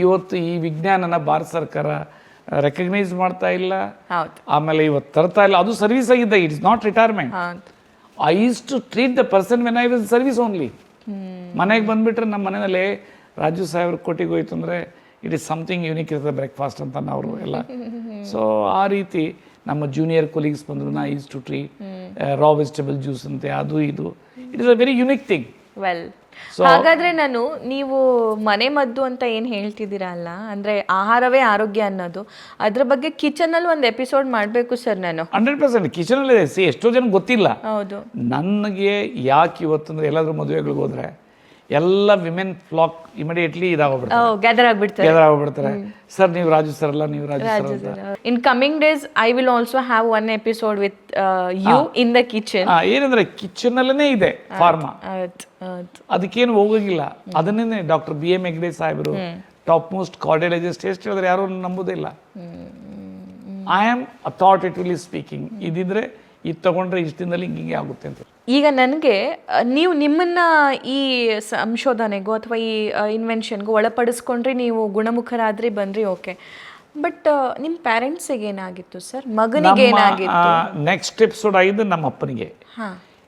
ಇವತ್ತು ಈ ವಿಜ್ಞಾನನ ಭಾರತ ಸರ್ಕಾರ ರೆಕಗ್ನೈಸ್ ಮಾಡ್ತಾ ಇಲ್ಲ. ಆಮೇಲೆ ಇವತ್ತು ತರ್ತಾ ಇಲ್ಲ. ಅದು ಸರ್ವಿಸ್ ಆಗಿದ್ದ, it is not retirement. I use to treat the person when I was service only. ಮನೆಗೆ ಬಂದುಬಿಟ್ರೆ ನಮ್ಮ ಮನೆಯಲ್ಲಿ ರಾಜು ಸಾಹೇಬ್ರ ಕೊಟ್ಟಿಗೆ ಹೋಯ್ತು ಅಂದರೆ ಇಟ್ ಈಸ್ ಸಮಥಿಂಗ್ ಯೂನಿಕ್ ಇರ್ತದೆ ಬ್ರೇಕ್ಫಾಸ್ಟ್ ಅಂತ ಅವರು ಎಲ್ಲ. ಸೊ ಆ ರೀತಿ ನಮ್ಮ ಜೂನಿಯರ್ ಕೊಲೀಗ್ಸ್ ಬಂದರು, ನಾ is to treat raw vegetable juice ಅಂತೆ, ಅದು ಇದು. It is a very unique thing. Well, ಹಾಗಾದ್ರೆ ನೀವು ಮನೆ ಮದ್ದು ಅಂತ ಏನು ಹೇಳ್ತಿದ್ದೀರಾ ಅಲ್ಲ, ಅಂದರೆ ಆಹಾರವೇ ಆರೋಗ್ಯ ಅನ್ನೋದು, ಅದ್ರ ಬಗ್ಗೆ ಕಿಚನಲ್ಲಿ ಒಂದು ಎಪಿಸೋಡ್ ಮಾಡಬೇಕು ಸರ್. ನಾನು 100% ಕಿಚನಲ್ಲಿ ಸಿ, ಎಷ್ಟೋ ಜನ ಗೊತ್ತಿಲ್ಲ. ಹೌದು. ನನಗೆ ಯಾಕೆ ಇವತ್ತಂದ್ರೆ ಎಲ್ಲಾದ್ರೂ ಮದುವೆಗಳಿಗೆ ಹೋದ್ರೆ ಎಲ್ಲ ವಿಮೆನ್ ಫ್ಲಾಕ್ ಇಮಿಡಿಯೇಟ್ಲಿ ಗ್ಯಾದರ್ ಆಗ್ಬಿಡ್ತಾರೆ. ಸರ್ ನೀವು ರಾಜು ಸರ್ ಅಲ್ಲ, ನೀವು Raju sir. In coming days I will also have one episode with you in the kitchen. ಏನಂದ್ರೆ ಕಿಚನ್ ಅಲ್ಲೇ ಇದೆ ಫಾರ್ಮಾ, ಅದಕ್ಕೇನು ಹೋಗೋಗಿಲ್ಲ. ಅದನ್ನೇ ಡಾಕ್ಟರ್ BM ಹೆಗ್ಡೆ ಸಾಹೇಬರು, ಟಾಪ್ ಮೋಸ್ಟ್ ಕಾರ್ಡಿಯಾಲಜಿಸ್ಟ್, ಎಷ್ಟು ಹೇಳಿದ್ರೆ ಯಾರು ನಂಬೋದೇ ಇಲ್ಲ. I am authoritatively speaking. ಇದಿದ್ರೆ ಇದು ತಗೊಂಡ್ರೆ ಇಷ್ಟು ದಿನದಲ್ಲಿ ಹಿಂಗೆ ಆಗುತ್ತೆ ಅಂತ. ಈಗ ನನಗೆ ನೀವು ನಿಮ್ಮನ್ನ ಈ ಸಂಶೋಧನೆಗೂ ಅಥವಾ ಈ ಇನ್ವೆನ್ಷನ್ಗೂ ಒಳಪಡಿಸ್ಕೊಂಡ್ರೆ ನೀವು ಗುಣಮುಖರಾದ್ರಿ ಬಂದ್ರಿ, ಓಕೆ. ಬಟ್ ನಿಮ್ಮ ಪೇರೆಂಟ್ಸಿಗೆ ಏನಾಗಿತ್ತು ಸರ್? ಮಗನಿಗೆ ಏನಾಗಿತ್ತು? ನೆಕ್ಸ್ಟ್ ಎಪಿಸೋಡ್ ಆಗಿದ್ದು ನಮ್ಮ ಅಪ್ಪನಿಗೆ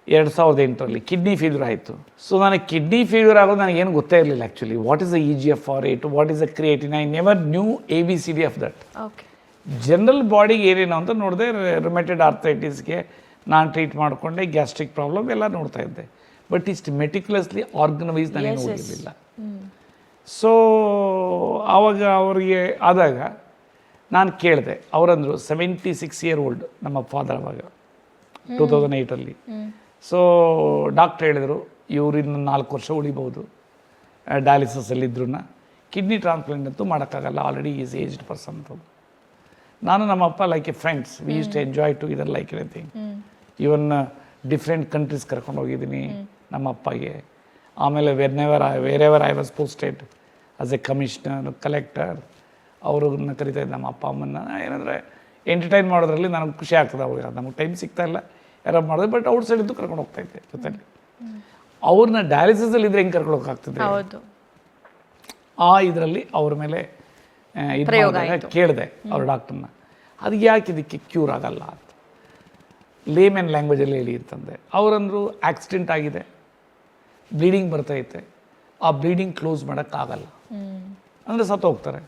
2008ರಲ್ಲಿ ಕಿಡ್ನಿ ಫೇಲ್ಯೂರ್ ಆಯಿತು. ಸೊ ನನಗೆ ಕಿಡ್ನಿ ಫೇಲ್ಯೂರ್ ಆಗೋದು ನನಗೇನು ಗೊತ್ತೇ ಇರಲಿಲ್ಲ actually. What is the EGFR rate, what is the creatine, I never knew ABCD of that. Okay. General ಬಾಡಿಗೆ ಏನೇನು ಅಂತ ನೋಡಿದೆ. ರುಮೆಟೆಡ್ ಆರ್ಥರೈಟಿಸ್ಗೆ ನಾನು ಟ್ರೀಟ್ ಮಾಡಿಕೊಂಡೆ, ಗ್ಯಾಸ್ಟ್ರಿಕ್ ಪ್ರಾಬ್ಲಮ್ ಎಲ್ಲ ನೋಡ್ತಾ ಇದ್ದೆ. ಬಟ್ ಇಷ್ಟು ಮೆಟಿಕ್ಯುಲಸ್ಲಿ ಆರ್ಗನೈಸ್ ನನಗೆ ನೋಡಿರಲಿಲ್ಲ. ಸೊ ಆವಾಗ ಅವರಿಗೆ ಆದಾಗ ನಾನು ಕೇಳಿದೆ. ಅವರಂದರು 76 year old ನಮ್ಮ ಫಾದರ್ ಅವಾಗ 2008. ಸೊ ಡಾಕ್ಟ್ರ್ ಹೇಳಿದರು ಇವ್ರಿನ್ನು 4 ವರ್ಷ ಉಳಿಬೋದು ಡಯಾಲಿಸಿಸಲ್ಲಿದ್ರೂ. ಕಿಡ್ನಿ ಟ್ರಾನ್ಸ್ಪ್ಲಾಂಟ್ ಅಂತೂ ಮಾಡೋಕ್ಕಾಗಲ್ಲ, ಆಲ್ರೆಡಿ ಈಸ್ ಏಜ್ಡ್ ಪರ್ಸನ್ ಅಂತ. ನಾನು ನಮ್ಮಪ್ಪ like a friends, we use to enjoy together like anything. Even different countries ಕರ್ಕೊಂಡು ಹೋಗಿದ್ದೀನಿ ನಮ್ಮ ಅಪ್ಪಗೆ. ಆಮೇಲೆ wherever I was posted as a commissioner, collector, ಅವ್ರನ್ನ ಕರಿತಾ ಇದ್ದೆ ನಮ್ಮ ಅಪ್ಪ ಅಮ್ಮನ್ನ. ಏನಂದರೆ ಎಂಟರ್ಟೈನ್ ಮಾಡೋದ್ರಲ್ಲಿ ನನಗೆ ಖುಷಿ ಆಗ್ತದೆ. ಅವ್ರಿಗೆ ನಮಗೆ ಟೈಮ್ ಸಿಗ್ತಾ ಇಲ್ಲ ಯಾರೋ ಮಾಡಿದೆ, ಬಟ್ ಔಟ್ ಸೈಡಿದ್ದು ಕರ್ಕೊಂಡು ಹೋಗ್ತಾ ಇದ್ದೆ ಜೊತೆಲಿ. ಅವ್ರನ್ನ ಡಯಾಲಿಸಿಸಲ್ಲಿ ಇದ್ರೆ ಹೆಂಗೆ ಕರ್ಕೊಂಡು ಹೋಗ್ತಾಗ್ತದೆ ಆ ಇದರಲ್ಲಿ ಅವ್ರ ಮೇಲೆ ಇದು ಕೇಳಿದೆ ಅವ್ರ ಡಾಕ್ಟ್ರನ್ನ, ಅದು ಯಾಕೆ ಇದಕ್ಕೆ ಕ್ಯೂರ್ ಆಗಲ್ಲ ಅಂತ ಲೇಮನ್ ಲ್ಯಾಂಗ್ವೇಜಲ್ಲಿ ಹೇಳಿ ಅಂತಂದೆ. ಅವರಂದರು ಆಕ್ಸಿಡೆಂಟ್ ಆಗಿದೆ, ಬ್ಲೀಡಿಂಗ್ ಬರ್ತೈತೆ, ಆ ಬ್ಲೀಡಿಂಗ್ ಕ್ಲೋಸ್ ಮಾಡೋಕ್ಕಾಗಲ್ಲ ಅಂದರೆ ಸತ್ತು ಹೋಗ್ತಾರೆ.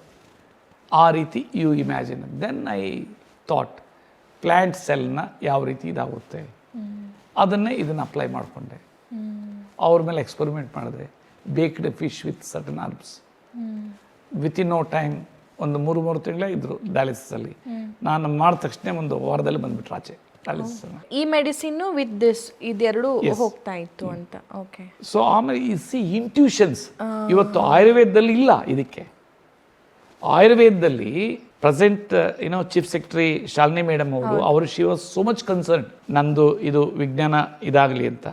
ಆ ರೀತಿ you imagine. Then I thought plant ಸೆಲ್ನ ಯಾವ ರೀತಿ ಇದಾಗುತ್ತೆ ಅದನ್ನೇ ಇದನ್ನು ಅಪ್ಲೈ ಮಾಡಿಕೊಂಡೆ. ಅವ್ರ ಮೇಲೆ ಎಕ್ಸ್ಪರಿಮೆಂಟ್ ಮಾಡಿದೆ. Baked fish with certain herbs. Within no time ಒಂದು 3 ತಿಂಗಳೇ ಇದ್ದರು ಡಯಾಲಿಸಿಸಲ್ಲಿ. ನಾನು ಮಾಡಿದ ತಕ್ಷಣ ಒಂದು ವಾರದಲ್ಲಿ ಬಂದುಬಿಟ್ರು ಆಚೆ ಡಯಾಲಿಸಿಸ್. ಈ ಮೆಡಿಸಿನ್ ವಿತ್ ದಿಸ್ ಇದೆರಡು ಹೋಗ್ತಾ ಇತ್ತು ಅಂತ. ಓಕೆ. ಸೊ ಆಮೇಲೆ ಈ ಇಂಟ್ಯೂಷನ್ಸ್ ಇವತ್ತು ಆಯುರ್ವೇದದಲ್ಲಿ ಇಲ್ಲ. ಇದಕ್ಕೆ ಆಯುರ್ವೇದದಲ್ಲಿ present chief secretary Shalini madam ಅವರು she was so much concern ನಂದು ಇದು ವಿಜ್ಞಾನ ಇದಾಗಲಿ ಅಂತ.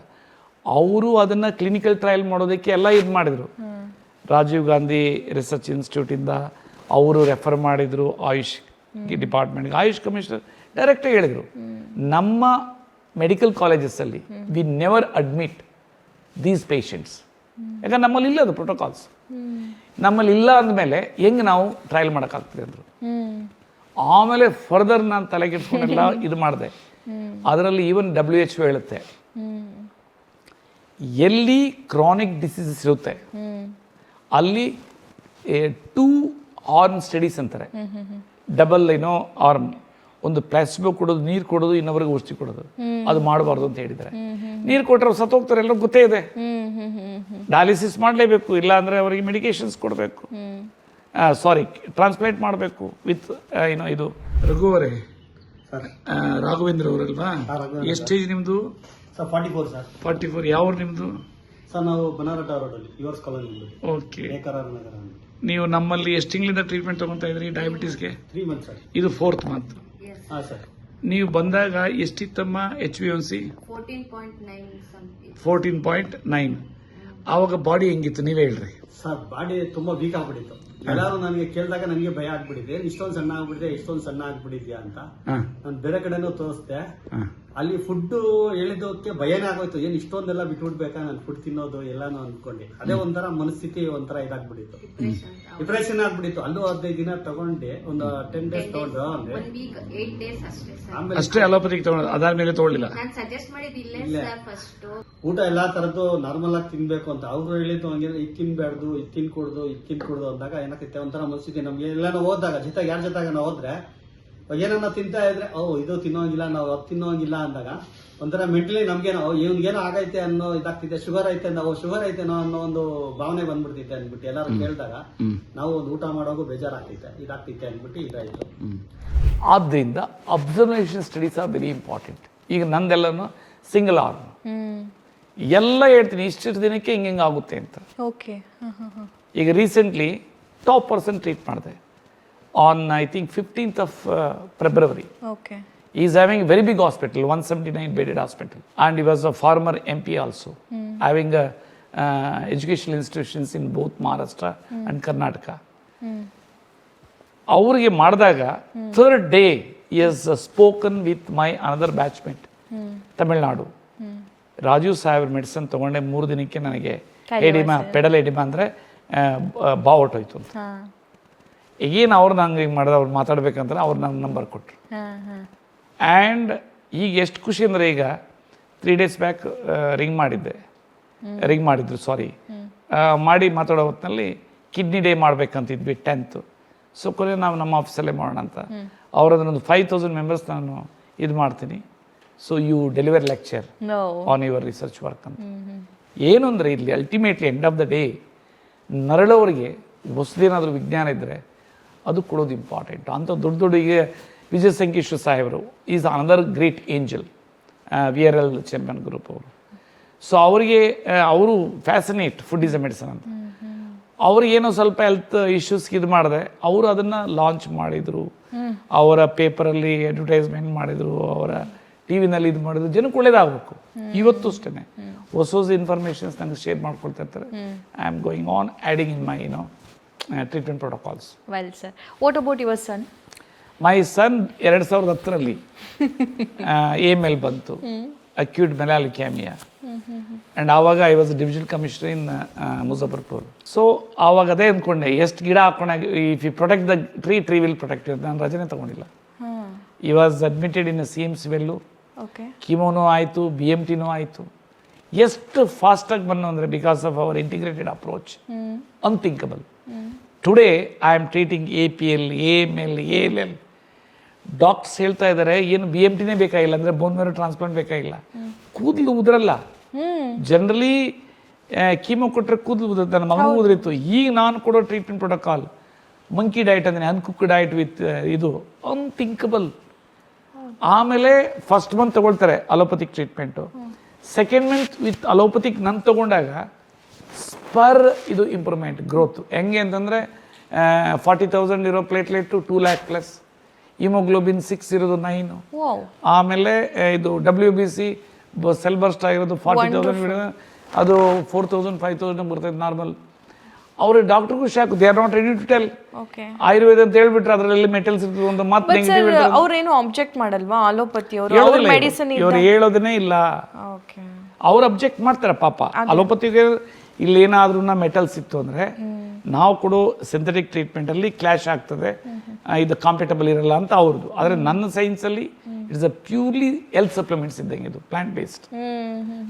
ಅವರು ಅದನ್ನು ಕ್ಲಿನಿಕಲ್ ಟ್ರಯಲ್ ಮಾಡೋದಕ್ಕೆ ಎಲ್ಲ ಇದು ಮಾಡಿದರು. ರಾಜೀವ್ ಗಾಂಧಿ ರಿಸರ್ಚ್ ಇನ್ಸ್ಟಿಟ್ಯೂಟಿಂದ ಅವರು ರೆಫರ್ ಮಾಡಿದರು ಆಯುಷ್ ಡಿಪಾರ್ಟ್ಮೆಂಟ್ಗೆ. ಆಯುಷ್ ಕಮಿಷನರ್ ಡೈರೆಕ್ಟಾಗಿ ಹೇಳಿದರು, ನಮ್ಮ ಮೆಡಿಕಲ್ ಕಾಲೇಜಸ್ಸಲ್ಲಿ we never admit these patients. ಯಾಕಂದ್ರೆ ನಮ್ಮಲ್ಲಿ ಇಲ್ಲ ಅದು ಪ್ರೋಟೋಕಾಲ್ಸ್. ನಮ್ಮಲ್ಲಿ ಇಲ್ಲ ಅಂದಮೇಲೆ ಹೆಂಗೆ ನಾವು ಟ್ರಯಲ್ ಮಾಡೋಕ್ಕಾಗ್ತದೆ ಅಂದರು. ಆಮೇಲೆ ಫರ್ದರ್ ನಾನು ತಲೆಗೆಟ್ಕೊಂಡೆಲ್ಲ ಇದು ಮಾಡಿದೆ. ಅದರಲ್ಲಿ ಈವನ್ WHO ಹೇಳುತ್ತೆ, ಎಲ್ಲಿ ಕ್ರಾನಿಕ್ ಡಿಸೀಸಸ್ ಇರುತ್ತೆ ಅಲ್ಲಿ 2 ಆರ್ಮ್ ಸ್ಟಡೀಸ್ ಅಂತಾರೆ. ಡಬಲ್ ಆರ್ಮ್, ಒಂದು ಪ್ಲಾಸ್ಬೋ ಕೊಡೋದು, ನೀರು ಕೊಡೋದು, ಇನ್ನೊಬ್ಬರಿಗೆ ಔಷಧಿ ಕೊಡೋದು, ಅದು ಮಾಡಬಾರ್ದು ಅಂತ ಹೇಳಿದ್ದಾರೆ. ನೀರು ಕೊಟ್ಟರೆ ಅವ್ರು ಸತ್ತೋಗ್ತಾರೆ, ಎಲ್ಲರೂ ಗೊತ್ತೇ ಇದೆ. ಡಯಾಲಿಸಿಸ್ ಮಾಡಲೇಬೇಕು, ಇಲ್ಲ ಅಂದರೆ ಅವರಿಗೆ ಮೆಡಿಕೇಶನ್ಸ್ ಕೊಡಬೇಕು, ಟ್ರಾನ್ಸ್ಪ್ಲಾಂಟ್ ಮಾಡಬೇಕು ವಿತ್ ಇದು. ರಘುವರೇ, ರಾಘವೇಂದ್ರ ಅವರಲ್ವಾ? ಎಷ್ಟು ಏಜ್ ನಿಮ್ಮದು? Sir 44 sir. 44. ಯಾವ ನಿಮ್ಮದು? ಸರ್ ನಾವು ಬನಾರಟ ರೋಡಲ್ಲಿ ಯುವರ್ಸ್ ಕಾಲೇಜ್. ಓಕೆ. ಏಕರಾರ್ ನಗರ. ನೀವು ನಮ್ಮಲ್ಲಿ ಎಷ್ಟು ತಿಂಗಳಿಂದ ಟ್ರೀಟ್ಮೆಂಟ್ ತಗೊತಾ ಇದ್ರಿ ಡಯಾಬಿಟೀಸ್ಗೆ? 3 months ಸರ್. ಇದು 4th month. ಹಾಂ ಸರ್. ನೀವು ಬಂದಾಗ ಎಷ್ಟಿತ್ತಮ್ಮ HbA1c? 14.9. ಆವಾಗ ಬಾಡಿ ಹೆಂಗಿತ್ತು ನೀವೇ ಹೇಳ್ರಿ. ಸರ್ ಬಾಡಿ ತುಂಬಾ ವೀಕ್ ಆಗ್ಬಿಟ್ಟಿತ್ತು. ಎಲ್ಲರೂ ನನಗೆ ಕೇಳಿದಾಗ ನನಗೆ ಭಯ ಆಗ್ಬಿಟ್ಟಿದೆ, ಇಷ್ಟೊಂದು ಸಣ್ಣ ಆಗ್ಬಿಟ್ಟಿದೆ, ಇಷ್ಟೊಂದು ಸಣ್ಣ ಆಗ್ಬಿಟ್ಟಿದ್ಯಾ ಅಂತ. ನಾನು ಬೇರೆ ಕಡೆನೂ ತೋರಿಸ್ದೆ. ಅಲ್ಲಿ ಫುಡ್ ಹೇಳಿದಕ್ಕೆ ಭಯನೇ ಆಗೋಯ್ತು. ಏನ್ ಇಷ್ಟೊಂದೆಲ್ಲ ಬಿಟ್ಬಿಡ್ಬೇಕಾ ನಾನು ಫುಡ್ ತಿನ್ನೋದು ಎಲ್ಲಾನು ಅನ್ಕೊಂಡೆ. ಅದೇ ಒಂಥರ ಮನಸ್ಥಿತಿ ಒಂಥರ ಇದಾಗ್ಬಿಟ್ಟಿತ್ತು, ಡಿಪ್ರೆಷನ್ ಆಗ್ಬಿಟ್ಟಿತ್ತು. ಅಲ್ಲೂ 15 ದಿನ ತಗೊಂಡೆ, ಒಂದು 10 days ತಗೊಂಡು ಆಮೇಲೆ ಅಷ್ಟೇ ಅಲೋಪತಿಗೆ ತಗೊಂಡು ಅದಾದ್ಮೇಲೆ ತಗೊಳ್ಳಿಲ್ಲ. ಊಟ ಎಲ್ಲಾ ತರದ್ದು ನಾರ್ಮಲ್ ಆಗಿ ತಿನ್ಬೇಕು ಅಂತ ಅವ್ರು ಹೇಳಿದ್ದು. ಹಂಗೆ ಇದು ತಿನ್ಬಾರ್ದು, ಇದು ತಿನ್ಕೊಡ್ದು ಅಂದಾಗ ಏನಾಗುತ್ತೆ ಒಂಥರ ಮನಸ್ಥಿತಿ. ನಮ್ಗೆ ಎಲ್ಲಾನು ಹೋದಾಗ ಜೊತೆಗೆ ಯಾರ ಜೊತೆಗೆ ನಾವು ಹೋದ್ರೆ ಏನನ್ನ ತಿಂತಾ ಇದ್ರೆ ಇದು ತಿನ್ನೋಂಗಿಲ್ಲ, ನಾವು ಅದು ತಿನ್ನೋಂಗಿಲ್ಲ ಅಂದಾಗ ಒಂಥರ ಮೆಂಟಲಿ ನಮ್ಗೇನೋ ಇವ್ನಿಗೇನೋ ಆಗೈತೆ ಅನ್ನೋ ಇದಾಗ್ತಿದೆ. ಶುಗರ್ ಐತೆ ಶುಗರ್ ಐತೆನೋ ಅನ್ನೋ ಒಂದು ಭಾವನೆ ಬಂದ್ಬಿಡ್ತೈತೆ ಅಂದ್ಬಿಟ್ಟು ಎಲ್ಲಾರು ಕೇಳಿದಾಗ ನಾವು ಒಂದು ಊಟ ಮಾಡೋದು ಬೇಜಾರಾಗ್ತೈತೆ, ಇದಾಗ್ತೈತೆ ಅಂದ್ಬಿಟ್ಟು ಇದಾಯ್ತು. ಆದ್ರಿಂದ observation studies are very important. ಈಗ ನಂದೆಲ್ಲನು ಸಿಂಗಲ್ ಆರ್ಮ್ ಎಲ್ಲ ಹೇಳ್ತೀನಿ, ಇಷ್ಟು ದಿನಕ್ಕೆ ಹಿಂಗೆ ಆಗುತ್ತೆ ಅಂತ. ಓಕೆ. ಈಗ ರೀಸೆಂಟ್ಲಿ ಟಾಪ್ ಪರ್ಸನ್ ಟ್ರೀಟ್ ಮಾಡಿದೆ on I think 15th of February. Okay. He is having a very big hospital, 179 bedded hospital, and he was a former MP also, having educational institutions in both Maharashtra and Karnataka. ಅವ್ರಿಗೆ ಮಾಡಿದಾಗ 3rd day he has spoken with my another batchmate, Tamil Nadu. Rajiv ಸಾಹೇಬ್ರ medicine ತೊಗೊಂಡೆ 3 ದಿನಕ್ಕೆ ನನಗೆ oedema, pedal oedema ಅಂದರೆ ಬಾವು ಹೊಟ್ಟೋಯ್ತು ಅಂತ. ಏನು ಅವ್ರನ್ನ ಹಂಗೆ ಹಿಂಗೆ ಮಾಡಿದ್ರೆ ಅವ್ರು ಮಾತಾಡ್ಬೇಕಂದ್ರೆ ಅವ್ರು ನಂಗೆ ನಂಬರ್ ಕೊಟ್ಟರು. ಆ್ಯಂಡ್ ಈಗ ಎಷ್ಟು ಖುಷಿ ಅಂದರೆ, ಈಗ 3 days ಬ್ಯಾಕ್ ರಿಂಗ್ ಮಾಡಿದ್ರು ಮಾಡಿ ಮಾತಾಡೋ ಹೊತ್ತಿನಲ್ಲಿ ಕಿಡ್ನಿ ಡೇ ಮಾಡ್ಬೇಕಂತಿದ್ವಿ 10th. ಸೊ ಕೊನೆ ನಾವು ನಮ್ಮ ಆಫೀಸಲ್ಲೇ ಮಾಡೋಣ ಅಂತ ಅವ್ರ ಅದನ್ನೊಂದು 5,000 ಮೆಂಬರ್ಸ್ ನಾನು ಇದು ಮಾಡ್ತೀನಿ. So you deliver lecture on your research work ಅಂತ. ಏನು ಅಂದರೆ ಇಲ್ಲಿ ultimately end of the day ನರಳೋರಿಗೆ ಹೊಸದೇನಾದರೂ ವಿಜ್ಞಾನ ಇದ್ದರೆ ಅದು ಕೊಡೋದು ಇಂಪಾರ್ಟೆಂಟ್ ಅಂತ. ದೊಡ್ಡ ದೊಡ್ಡ ಈಗ ವಿಜಯ ಸಂಕೇಶ್ವರ ಸಾಹೇಬರು is another great angel, VRL champion group ಅವರು. ಸೊ ಅವರಿಗೆ ಅವರು fascinate food is A medicine ಅಂತ. ಅವ್ರಿಗೇನೋ ಸ್ವಲ್ಪ ಹೆಲ್ತ್ ಇಶ್ಯೂಸ್ಗೆ ಇದು ಮಾಡಿದೆ, ಅವರು ಅದನ್ನು ಲಾಂಚ್ ಮಾಡಿದರು, ಅವರ ಪೇಪರಲ್ಲಿ ಅಡ್ವರ್ಟೈಸ್ಮೆಂಟ್ ಮಾಡಿದರು, ಅವರ ಟಿ ವಿನಲ್ಲಿ ಇದು ಮಾಡಿದ್ರು. ಜನಕ್ಕೆ ಒಳ್ಳೇದಾಗಬೇಕು. ಇವತ್ತು ಅಷ್ಟೇ ಹೊಸ ಹೊಸ ಇನ್ಫಾರ್ಮೇಷನ್ಸ್ ನನಗೆ ಶೇರ್ ಮಾಡ್ಕೊಳ್ತಾ ಇರ್ತಾರೆ. I am going on adding in my treatment protocols. Well sir, what about your son? My son 2010ರಲ್ಲಿ AML ಬಂತು, ಅಕ್ಯೂಟ್ ಮೆಲಾಲಿಕ್ಯಾಮಿಯಾ. ಆ್ಯಂಡ್ ಆವಾಗ I was division commissioner in Muzaffarpur. So ಆವಾಗ ಅದೇ ಅಂದ್ಕೊಂಡೆ, ಎಷ್ಟು ಗಿಡ ಹಾಕೊಂಡಾಗ if you protect the tree will protect. ನಾನು ರಜನೆ ತೊಗೊಂಡಿಲ್ಲ. He was admitted in CMC Vellore. ಕೀಮೋನೂ ಆಯಿತು, BMTನೂ ಆಯಿತು. ಎಷ್ಟು ಫಾಸ್ಟಾಗಿ ಬಂದು ಅಂದರೆ because of our integrated approach, ಅನ್ಥಿಂಕಬಲ್. Today I am treating APL, AML, ALL. Doctors ಹೇಳ್ತಾ ಇದ್ದಾರೆ ಏನು BMTನೇ ಬೇಕಾಗಿಲ್ಲ, ಅಂದರೆ ಬೋನ್ ಮ್ಯಾರೋ ಟ್ರಾನ್ಸ್ಪ್ಲಾಂಟ್ ಬೇಕಾಗಿಲ್ಲ. ಕೂದಲು ಉದುರಲ್ಲ. ಜನರಲಿ ಕೀಮೋ ಕೊಟ್ಟರೆ ಕೂದಲು ಉದುರುತ್ತೆ, ನನ್ನ ಮಗನೂ ಉದುರಿತ್ತು. ಈಗ ನಾನು ಕೊಡೋ ಟ್ರೀಟ್ಮೆಂಟ್ ಪ್ರೋಟೋಕಾಲ್ ಮಂಕಿ ಡಯಟ್ ಅಂದರೆ ಅನ್ಕುಕ್ ಡಯಟ್ ವಿತ್ ಇದು ಅನ್ಥಿಂಕಬಲ್. ಆಮೇಲೆ ಫಸ್ಟ್ ಮಂತ್ ತೊಗೊಳ್ತಾರೆ allopathic treatment, second month with allopathic ನಾನು ತೊಗೊಂಡಾಗ ಸ್ಪರ್ ಇದು ಇಂಪ್ರೂವ್ಮೆಂಟ್ ಗ್ರೋತ್ ಹೆಂಗೆ ಅಂತಂದರೆ 40,000 ಇರೋ ಪ್ಲೇಟ್ಲೆಟು 2 lakh ಪ್ಲಸ್, ಹಿಮೋಗ್ಲೋಬಿನ್ 6 ಇರೋದು 9, ಆಮೇಲೆ ಇದು WBC ಸೆಲ್ ಬರ್ಸ್ಟ್ ಆಗಿರೋದು 40,000 ಅದು 4,000 5,000 ಬರ್ತೈತೆ ನಾರ್ಮಲ್. ಅವ್ರಿಗೆ ಡಾಕ್ಟರ್ಗೂ shock, they are not ready to tell. Ayurveda ಅಂತ ಹೇಳ್ಬಿಟ್ರೆ ಅದರಲ್ಲಿ ಮೆಟಲ್ಸ್ ಇರ್ತದೆ ಒಂದು ಮಾತು ನೆಗೆಟಿವ್. ಅವ್ರೇನು ಆಬ್ಜೆಕ್ಟ್ ಮಾಡಲ್ವಾ ಅಲೋಪತಿ ಅವರು? ಇವ್ರು ಹೇಳೋದನ್ನೇ ಇಲ್ಲ. ಅವ್ರು ಅಬ್ಜೆಕ್ಟ್ ಮಾಡ್ತಾರೆ ಪಾಪ. ಅಲೋಪತಿಗೆ ಇಲ್ಲಿ ಏನಾದ್ರೂ ಮೆಟಲ್ಸ್ ಇತ್ತು ಅಂದರೆ ನಾವು ಕೊಡೋ ಸಿಂಥೆಟಿಕ್ ಟ್ರೀಟ್ಮೆಂಟಲ್ಲಿ ಕ್ಲಾಶ್ ಆಗ್ತದೆ, ಇದು ಕಾಂಪೇಟಬಲ್ ಇರಲ್ಲ ಅಂತ ಅವ್ರದ್ದು. ಆದರೆ ನನ್ನ ಸೈನ್ಸಲ್ಲಿ it's a purely health supplements ಇದ್ದಂಗೆ, ಇದು ಪ್ಲಾಂಟ್ ಬೇಸ್ಡ್.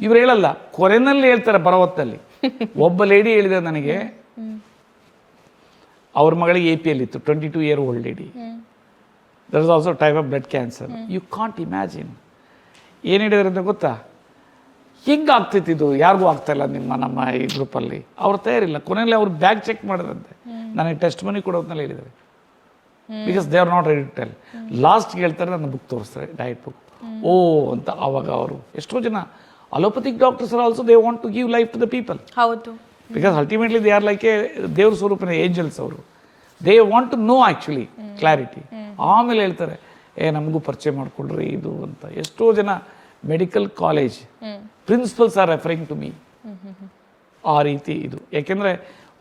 ಇವ್ರು ಹೇಳಲ್ಲ, ಕೊರೆನಲ್ಲಿ ಹೇಳ್ತಾರೆ ಬರೋ ಹೊತ್ತಲ್ಲಿ. ಒಬ್ಬ ಲೇಡಿ ಹೇಳಿದೆ ನನಗೆ, ಅವ್ರ ಮಗಳಿಗೆ APL ಇತ್ತು, 22-year-old lady. There is also type of blood cancer. You can't imagine. ಏನು ಹೇಳಿದಾರೆ ಅಂತ ಗೊತ್ತಾ? ಹೆಂಗೆ ಆಗ್ತೈತಿ ಇದು, ಯಾರಿಗೂ ಆಗ್ತಾ ಇಲ್ಲ ನಮ್ಮ ಈ ಗ್ರೂಪಲ್ಲಿ. ಅವ್ರು ತಯಾರಿಲ್ಲ. ಕೊನೆಯಲ್ಲಿ ಅವ್ರು ಬ್ಯಾಗ್ ಚೆಕ್ ಮಾಡಿದ್ರಂತೆ, ನನಗೆ ಟೆಸ್ಟ್ ಮನಿ ಕೊಡೋದ್ನಲ್ಲಿ ಹೇಳಿದ್ದಾರೆ. Because they are not ready to tell. ಲಾಸ್ಟ್ಗೆ ಹೇಳ್ತಾರೆ, ನನ್ನ ಬುಕ್ ತೋರಿಸ್ತಾರೆ, ಡಯಟ್ ಬುಕ್. ಓ ಅಂತ. ಆವಾಗ ಅವರು ಎಷ್ಟೋ ಜನ allopathic doctors are also they want to give life to the people. ಹೌದು. Because ultimately they are like a ದೇವ್ರ ಸ್ವರೂಪನ ಏಂಜಲ್ಸ್. ಅವರು they want to know actually clarity. ಆಮೇಲೆ ಹೇಳ್ತಾರೆ, ನಮಗೂ ಪರಿಚಯ ಮಾಡಿಕೊಡ್ರಿ ಇದು ಅಂತ. ಎಷ್ಟೋ ಜನ medical college principals are referring to me. ಆ ರೀತಿ ಇದು. ಯಾಕೆಂದರೆ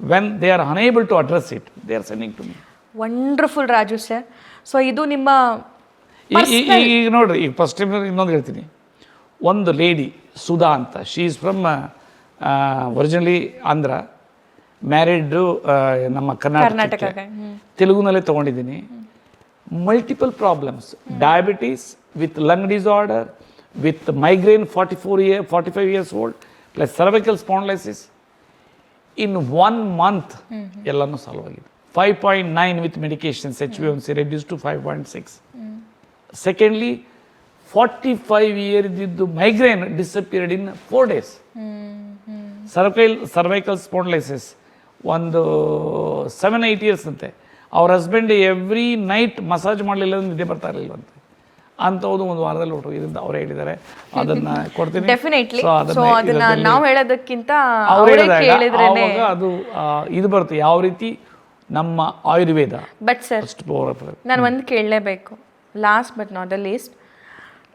when they are unable to address it, they are sending to me. Wonderful Raju sir. So ಇದು ನಿಮ್ಮ ಈಗ ನೋಡ್ರಿ, ಈಗ ಫಸ್ಟ್ ಟೈಮ್ ಇನ್ನೊಂದು ಹೇಳ್ತೀನಿ. ಒಂದು ಲೇಡಿ ಸುಧಾ ಅಂತ, she is from originally Andhra, married ನಮ್ಮ ಕರ್ನಾಟಕ, ತೆಲುಗುನಲ್ಲೇ ತೊಗೊಂಡಿದ್ದೀನಿ. Multiple problems, diabetes with lung disorder, with migraine 45 years old, plus cervical spondylosis. In 1 month, ಎಲ್ಲನೂ ಸಾಲ್ವ್ ಆಗಿದೆ. 5.9 with medications, HbA1c reduced to 5.6. Secondly, 45 years ಇದ್ದಿದ್ದು migraine disappeared in 4 days. cervical spondylosis ಒಂದು 7-8 years ಅಂತೆ. ಅವ್ರ husband every night massage ಮಾಡಲಿಲ್ಲ, ನಿದ್ದೆ ಬರ್ತಾ ಇರಲಿಲ್ಲವಂತೆ. ಅಂಥದ್ದು ಒಂದು ವಾರದಲ್ಲಿ ಹೊರಟೋಗಿದ್ರಿಂದ ಅವ್ರು ಹೇಳಿದ್ದಾರೆ. ಅದನ್ನ ಕೊಡ್ತೀನಿ ಡೆಫಿನೆಟ್ಲಿ. ಸೊ ಅದನ್ನ ನಾವು ಹೇಳೋದಕ್ಕಿಂತ ಆವಾಗ ಅದು ಇದು ಬರುತ್ತೆ, ಯಾವ ರೀತಿ ನಮ್ಮ ಆಯುರ್ವೇದ. ಬಟ್ ಸರ್, ನಾನು ಒಂದು ಕೇಳಲೇಬೇಕು, last but not the least.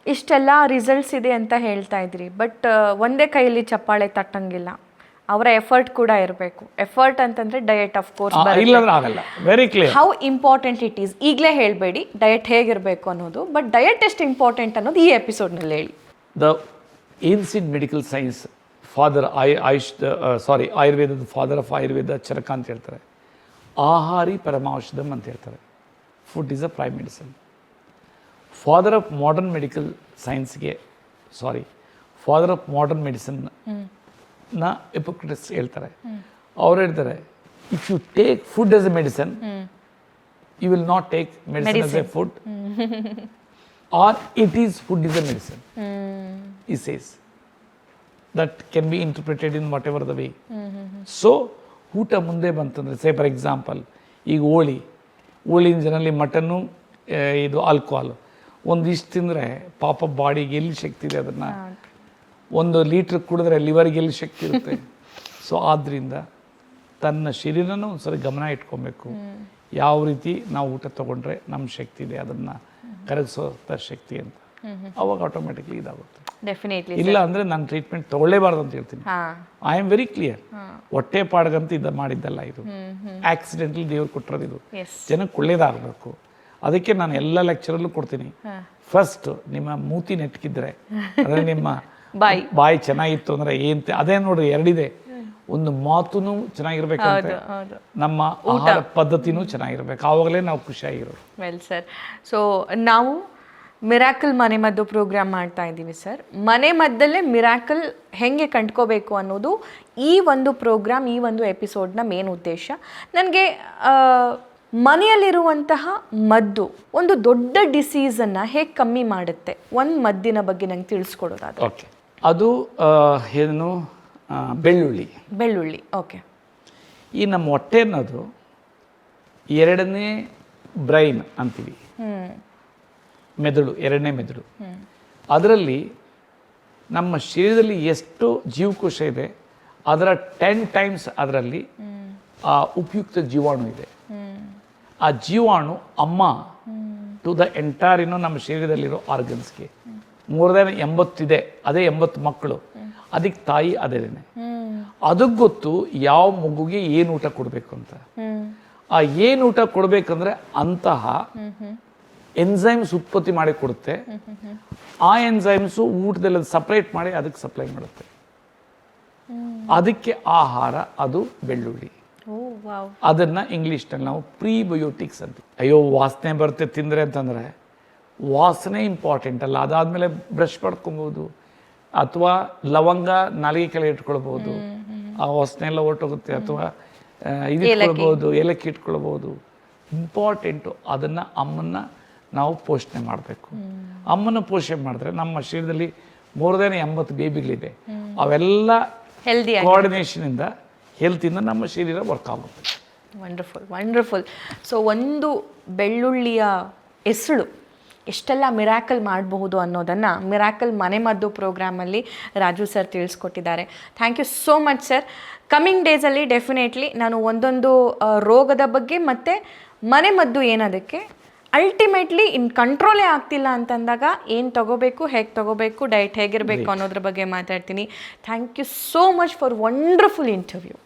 ಇಷ್ಟೆಲ್ಲ ರಿಸಲ್ಟ್ಸ್ ಇದೆ ಅಂತ ಹೇಳ್ತಾ ಇದ್ರಿ, ಬಟ್ ಒಂದೇ ಕೈಯಲ್ಲಿ ಚಪ್ಪಾಳೆ ತಟ್ಟಂಗಿಲ್ಲ, ಅವರ ಎಫರ್ಟ್ ಕೂಡ ಇರಬೇಕು. ಎಫರ್ಟ್ ಅಂತಂದ್ರೆ ಡಯಟ್ ಆಫ್ ಕೋರ್ಸ್ ಆಗಲ್ಲ. Very clear how important it is. ಈಗಲೇ ಹೇಳಬೇಡಿ ಡಯಟ್ ಹೇಗಿರಬೇಕು ಅನ್ನೋದು, ಬಟ್ ಡಯಟ್ ಎಷ್ಟು ಇಂಪಾರ್ಟೆಂಟ್ ಅನ್ನೋದು ಈ ಎಪಿಸೋಡ್ನಲ್ಲಿ ಹೇಳಿ. The ancient medical science father ಆಯುರ್ವೇದದ ಫಾದರ್ ಆಫ್ ಆಯುರ್ವೇದ ಚರಕ ಅಂತ ಹೇಳ್ತಾರೆ. ಆಹಾರಿ ಪರಮಾಔಷಧಂ ಅಂತ ಹೇಳ್ತಾರೆ. Food is a prime medicine. Father of modern medical ಸೈನ್ಸ್ಗೆ ಫಾದರ್ ಆಫ್ ಮಾಡರ್ನ್ ಮೆಡಿಸಿನ್ ನ ಹಿಪೋಕ್ರಟಿಸ್ ಹೇಳ್ತಾರೆ. ಅವ್ರು ಹೇಳ್ತಾರೆ, if you take food as a medicine you will not take medicine as a food, or it is food is a medicine. He says that can be interpreted in whatever the way. So ಊಟ ಮುಂದೆ ಬಂತಂದ್ರೆ say for example ಈಗ ಹೋಳಿನ ಜನರಲ್ಲಿ mutton ಇದು alcohol ಒಂದಿಷ್ಟು ತಿಂದರೆ ಪಾಪ ಬಾಡಿಗೆ ಎಲ್ಲಿ ಶಕ್ತಿ ಇದೆ, ಅದನ್ನು 1 ಲೀಟ್ರ್ ಕುಡಿದ್ರೆ ಲಿವರ್ಗೆ ಎಲ್ಲಿ ಶಕ್ತಿ ಇರುತ್ತೆ. ಸೊ ಆದ್ದರಿಂದ ತನ್ನ ಶರೀರನೂ ಒಂದ್ಸರಿ ಗಮನ ಇಟ್ಕೊಬೇಕು. ಯಾವ ರೀತಿ ನಾವು ಊಟ ತೊಗೊಂಡ್ರೆ ನಮ್ಮ ಶಕ್ತಿ ಇದೆ ಅದನ್ನು ಕರಗಿಸೋ ಶಕ್ತಿ ಅಂತ, ಅವಾಗ ಆಟೋಮೆಟಿಕ್ಲಿ ಇದಾಗುತ್ತೆ. ಡೆಫಿನೆಟ್ಲಿ ಇಲ್ಲ ಅಂದರೆ ನಾನು ಟ್ರೀಟ್ಮೆಂಟ್ ತೊಗೊಳ್ಳೇಬಾರ್ದು ಅಂತ ಹೇಳ್ತೀನಿ. I am very clear. ಹೊಟ್ಟೆ ಪಾಡ್ಗಂತ ಮಾಡಿದ್ದಲ್ಲ ಇದು, ಆಕ್ಸಿಡೆಂಟ್ಲಿ ದೇವ್ರು ಕೊಟ್ಟಿರೋದು ಇದು, ಜನಕ್ಕೆ ಒಳ್ಳೇದಾಗಬೇಕು. ಅದಕ್ಕೆ ನಾನು ಎಲ್ಲ ಲೆಕ್ಚರಲ್ಲೂ ಕೊಡ್ತೀನಿ, ಫಸ್ಟ್ ನಿಮ್ಮ ಮೂತಿ ನೆಟ್ಕಿದ್ರೆ ಅಂದರೆ ನಿಮ್ಮ ಬಾಯಿ ಚೆನ್ನಾಗಿತ್ತು ಅಂದರೆ ಅದೇ ನೋಡ್ರಿ, ಎರಡಿದೆ. ಒಂದು ಮಾತುನೂ ಚೆನ್ನಾಗಿರ್ಬೇಕಂತೆ, ನಮ್ಮ ಆಹಾರ ಪದ್ಧತಿನೂ ಚೆನ್ನಾಗಿರ್ಬೇಕು, ಆವಾಗಲೇ ನಾವು ಖುಷಿಯಾಗಿರೋದು. ವೆಲ್ ಸರ್, ಸೊ ನಾವು ಮಿರಾಕಲ್ ಮನೆಮದ್ದು ಪ್ರೋಗ್ರಾಮ್ ಮಾಡ್ತಾ ಇದ್ದೀವಿ ಸರ್. ಮನೆಮದ್ದಲ್ಲೇ ಮಿರಾಕಲ್ ಹೆಂಗೆ ಕಂಡ್ಕೋಬೇಕು ಅನ್ನೋದು ಈ ಒಂದು ಪ್ರೋಗ್ರಾಮ್, ಈ ಒಂದು ಎಪಿಸೋಡ್ನ ಮೇನ್ ಉದ್ದೇಶ. ನನಗೆ ಮನೆಯಲ್ಲಿರುವಂತಹ ಮದ್ದು ಒಂದು ದೊಡ್ಡ ಡಿಸೀಸನ್ನು ಹೇಗೆ ಕಮ್ಮಿ ಮಾಡುತ್ತೆ, ಒಂದು ಮದ್ದಿನ ಬಗ್ಗೆ ನಂಗೆ ತಿಳಿಸ್ಕೊಡೋದಾದ್ರೆ. ಓಕೆ, ಅದು ಏನು ಬೆಳ್ಳುಳ್ಳಿ. ಓಕೆ, ಈ ನಮ್ಮ ಹೊಟ್ಟೆ ಅನ್ನೋದು 2ನೇ ಬ್ರೈನ್ ಅಂತೀವಿ, ಮೆದುಳು, 2ನೇ ಮೆದುಳು. ಅದರಲ್ಲಿ ನಮ್ಮ ಶರೀರದಲ್ಲಿ ಎಷ್ಟು ಜೀವಕೋಶ ಇದೆ ಅದರ 10 ಟೈಮ್ಸ್ ಅದರಲ್ಲಿ ಆ ಉಪಯುಕ್ತ ಜೀವಾಣು ಇದೆ. ಆ ಜೀವಾಣು ಅಮ್ಮ ಟು ದ ಎಂಟೈರ್ ನಮ್ಮ ಶರೀರದಲ್ಲಿರೋ ಆರ್ಗನ್ಸ್ಗೆ 380 ಇದೆ, ಅದೇ 80 ಮಕ್ಕಳು, ಅದಕ್ಕೆ ತಾಯಿ ಅದೇನೆ. ಅದಕ್ಕೆ ಗೊತ್ತು ಯಾವ ಮಗುಗೆ ಏನು ಊಟ ಕೊಡಬೇಕು ಅಂತ. ಆ ಏನು ಊಟ ಕೊಡಬೇಕಂದ್ರೆ ಅಂತಹ ಎನ್ಸೈಮ್ಸ್ ಉತ್ಪತ್ತಿ ಮಾಡಿ ಕೊಡುತ್ತೆ. ಆ ಎನ್ಸೈಮ್ಸು ಊಟದಲ್ಲಿ ಸಪ್ರೇಟ್ ಮಾಡಿ ಅದಕ್ಕೆ ಸಪ್ಲೈ ಮಾಡುತ್ತೆ. ಅದಕ್ಕೆ ಆಹಾರ ಅದು ಬೆಳ್ಳುಳ್ಳಿ. ಅದನ್ನ ಇಂಗ್ಲೀಷ್ನಲ್ಲಿ ನಾವು ಪ್ರೀಬಯೋಟಿಕ್ಸ್ ಅಂತ. ಅಯ್ಯೋ ವಾಸನೆ ಬರುತ್ತೆ ತಿಂದರೆ ಅಂತಂದರೆ, ವಾಸನೆ ಇಂಪಾರ್ಟೆಂಟ್ ಅಲ್ಲ, ಅದಾದಮೇಲೆ ಬ್ರಷ್ ಮಾಡ್ಕೊಬೋದು ಅಥವಾ ಲವಂಗ ನಾಲಿಗೆ ಕೆಳಗೆ ಇಟ್ಕೊಳ್ಬೋದು, ಆ ವಾಸನೆ ಎಲ್ಲ ಹೊರಟೋಗುತ್ತೆ. ಅಥವಾ ಇದು ಇಟ್ಕೊಳ್ಬೋದು, ಏಲಕ್ಕಿ ಇಟ್ಕೊಳ್ಬೋದು. ಇಂಪಾರ್ಟೆಂಟು ಅದನ್ನು ಅಮ್ಮನ್ನ ನಾವು ಪೋಷಣೆ ಮಾಡಬೇಕು. ಅಮ್ಮನ ಪೋಷಣೆ ಮಾಡಿದ್ರೆ ನಮ್ಮ ಶರೀರದಲ್ಲಿ 380 ಬೇಬಿಗಳಿದೆ, ಅವೆಲ್ಲ ಹೆಲ್ದಿ ಕೋಆರ್ಡಿನೇಷನಿಂದ ಹೆಲ್ತಿಂದ ನಮ್ಮ ಶರೀರ ವರ್ಕ್ ಆಗುತ್ತೆ. ವಂಡರ್ಫುಲ್. ಸೊ ಒಂದು ಬೆಳ್ಳುಳ್ಳಿಯ ಎಸಳು ಎಷ್ಟೆಲ್ಲ ಮಿರಾಕಲ್ ಮಾಡಬಹುದು ಅನ್ನೋದನ್ನು ಮಿರಾಕಲ್ ಮನೆಮದ್ದು ಪ್ರೋಗ್ರಾಮಲ್ಲಿ ರಾಜು ಸರ್ ತಿಳಿಸ್ಕೊಟ್ಟಿದ್ದಾರೆ. Thank you so much sir. Coming ಡೇಸಲ್ಲಿ ಡೆಫಿನೆಟ್ಲಿ ನಾನು ಒಂದೊಂದು ರೋಗದ ಬಗ್ಗೆ ಮತ್ತು ಮನೆಮದ್ದು ಏನದಕ್ಕೆ ಅಲ್ಟಿಮೇಟ್ಲಿ ಕಂಟ್ರೋಲೇ ಆಗ್ತಿಲ್ಲ ಅಂತಂದಾಗ ಏನು ತಗೋಬೇಕು, ಹೇಗೆ ತಗೋಬೇಕು, ಡಯಟ್ ಹೇಗಿರಬೇಕು ಅನ್ನೋದ್ರ ಬಗ್ಗೆ ಮಾತಾಡ್ತೀನಿ. Thank you so much for wonderful interview.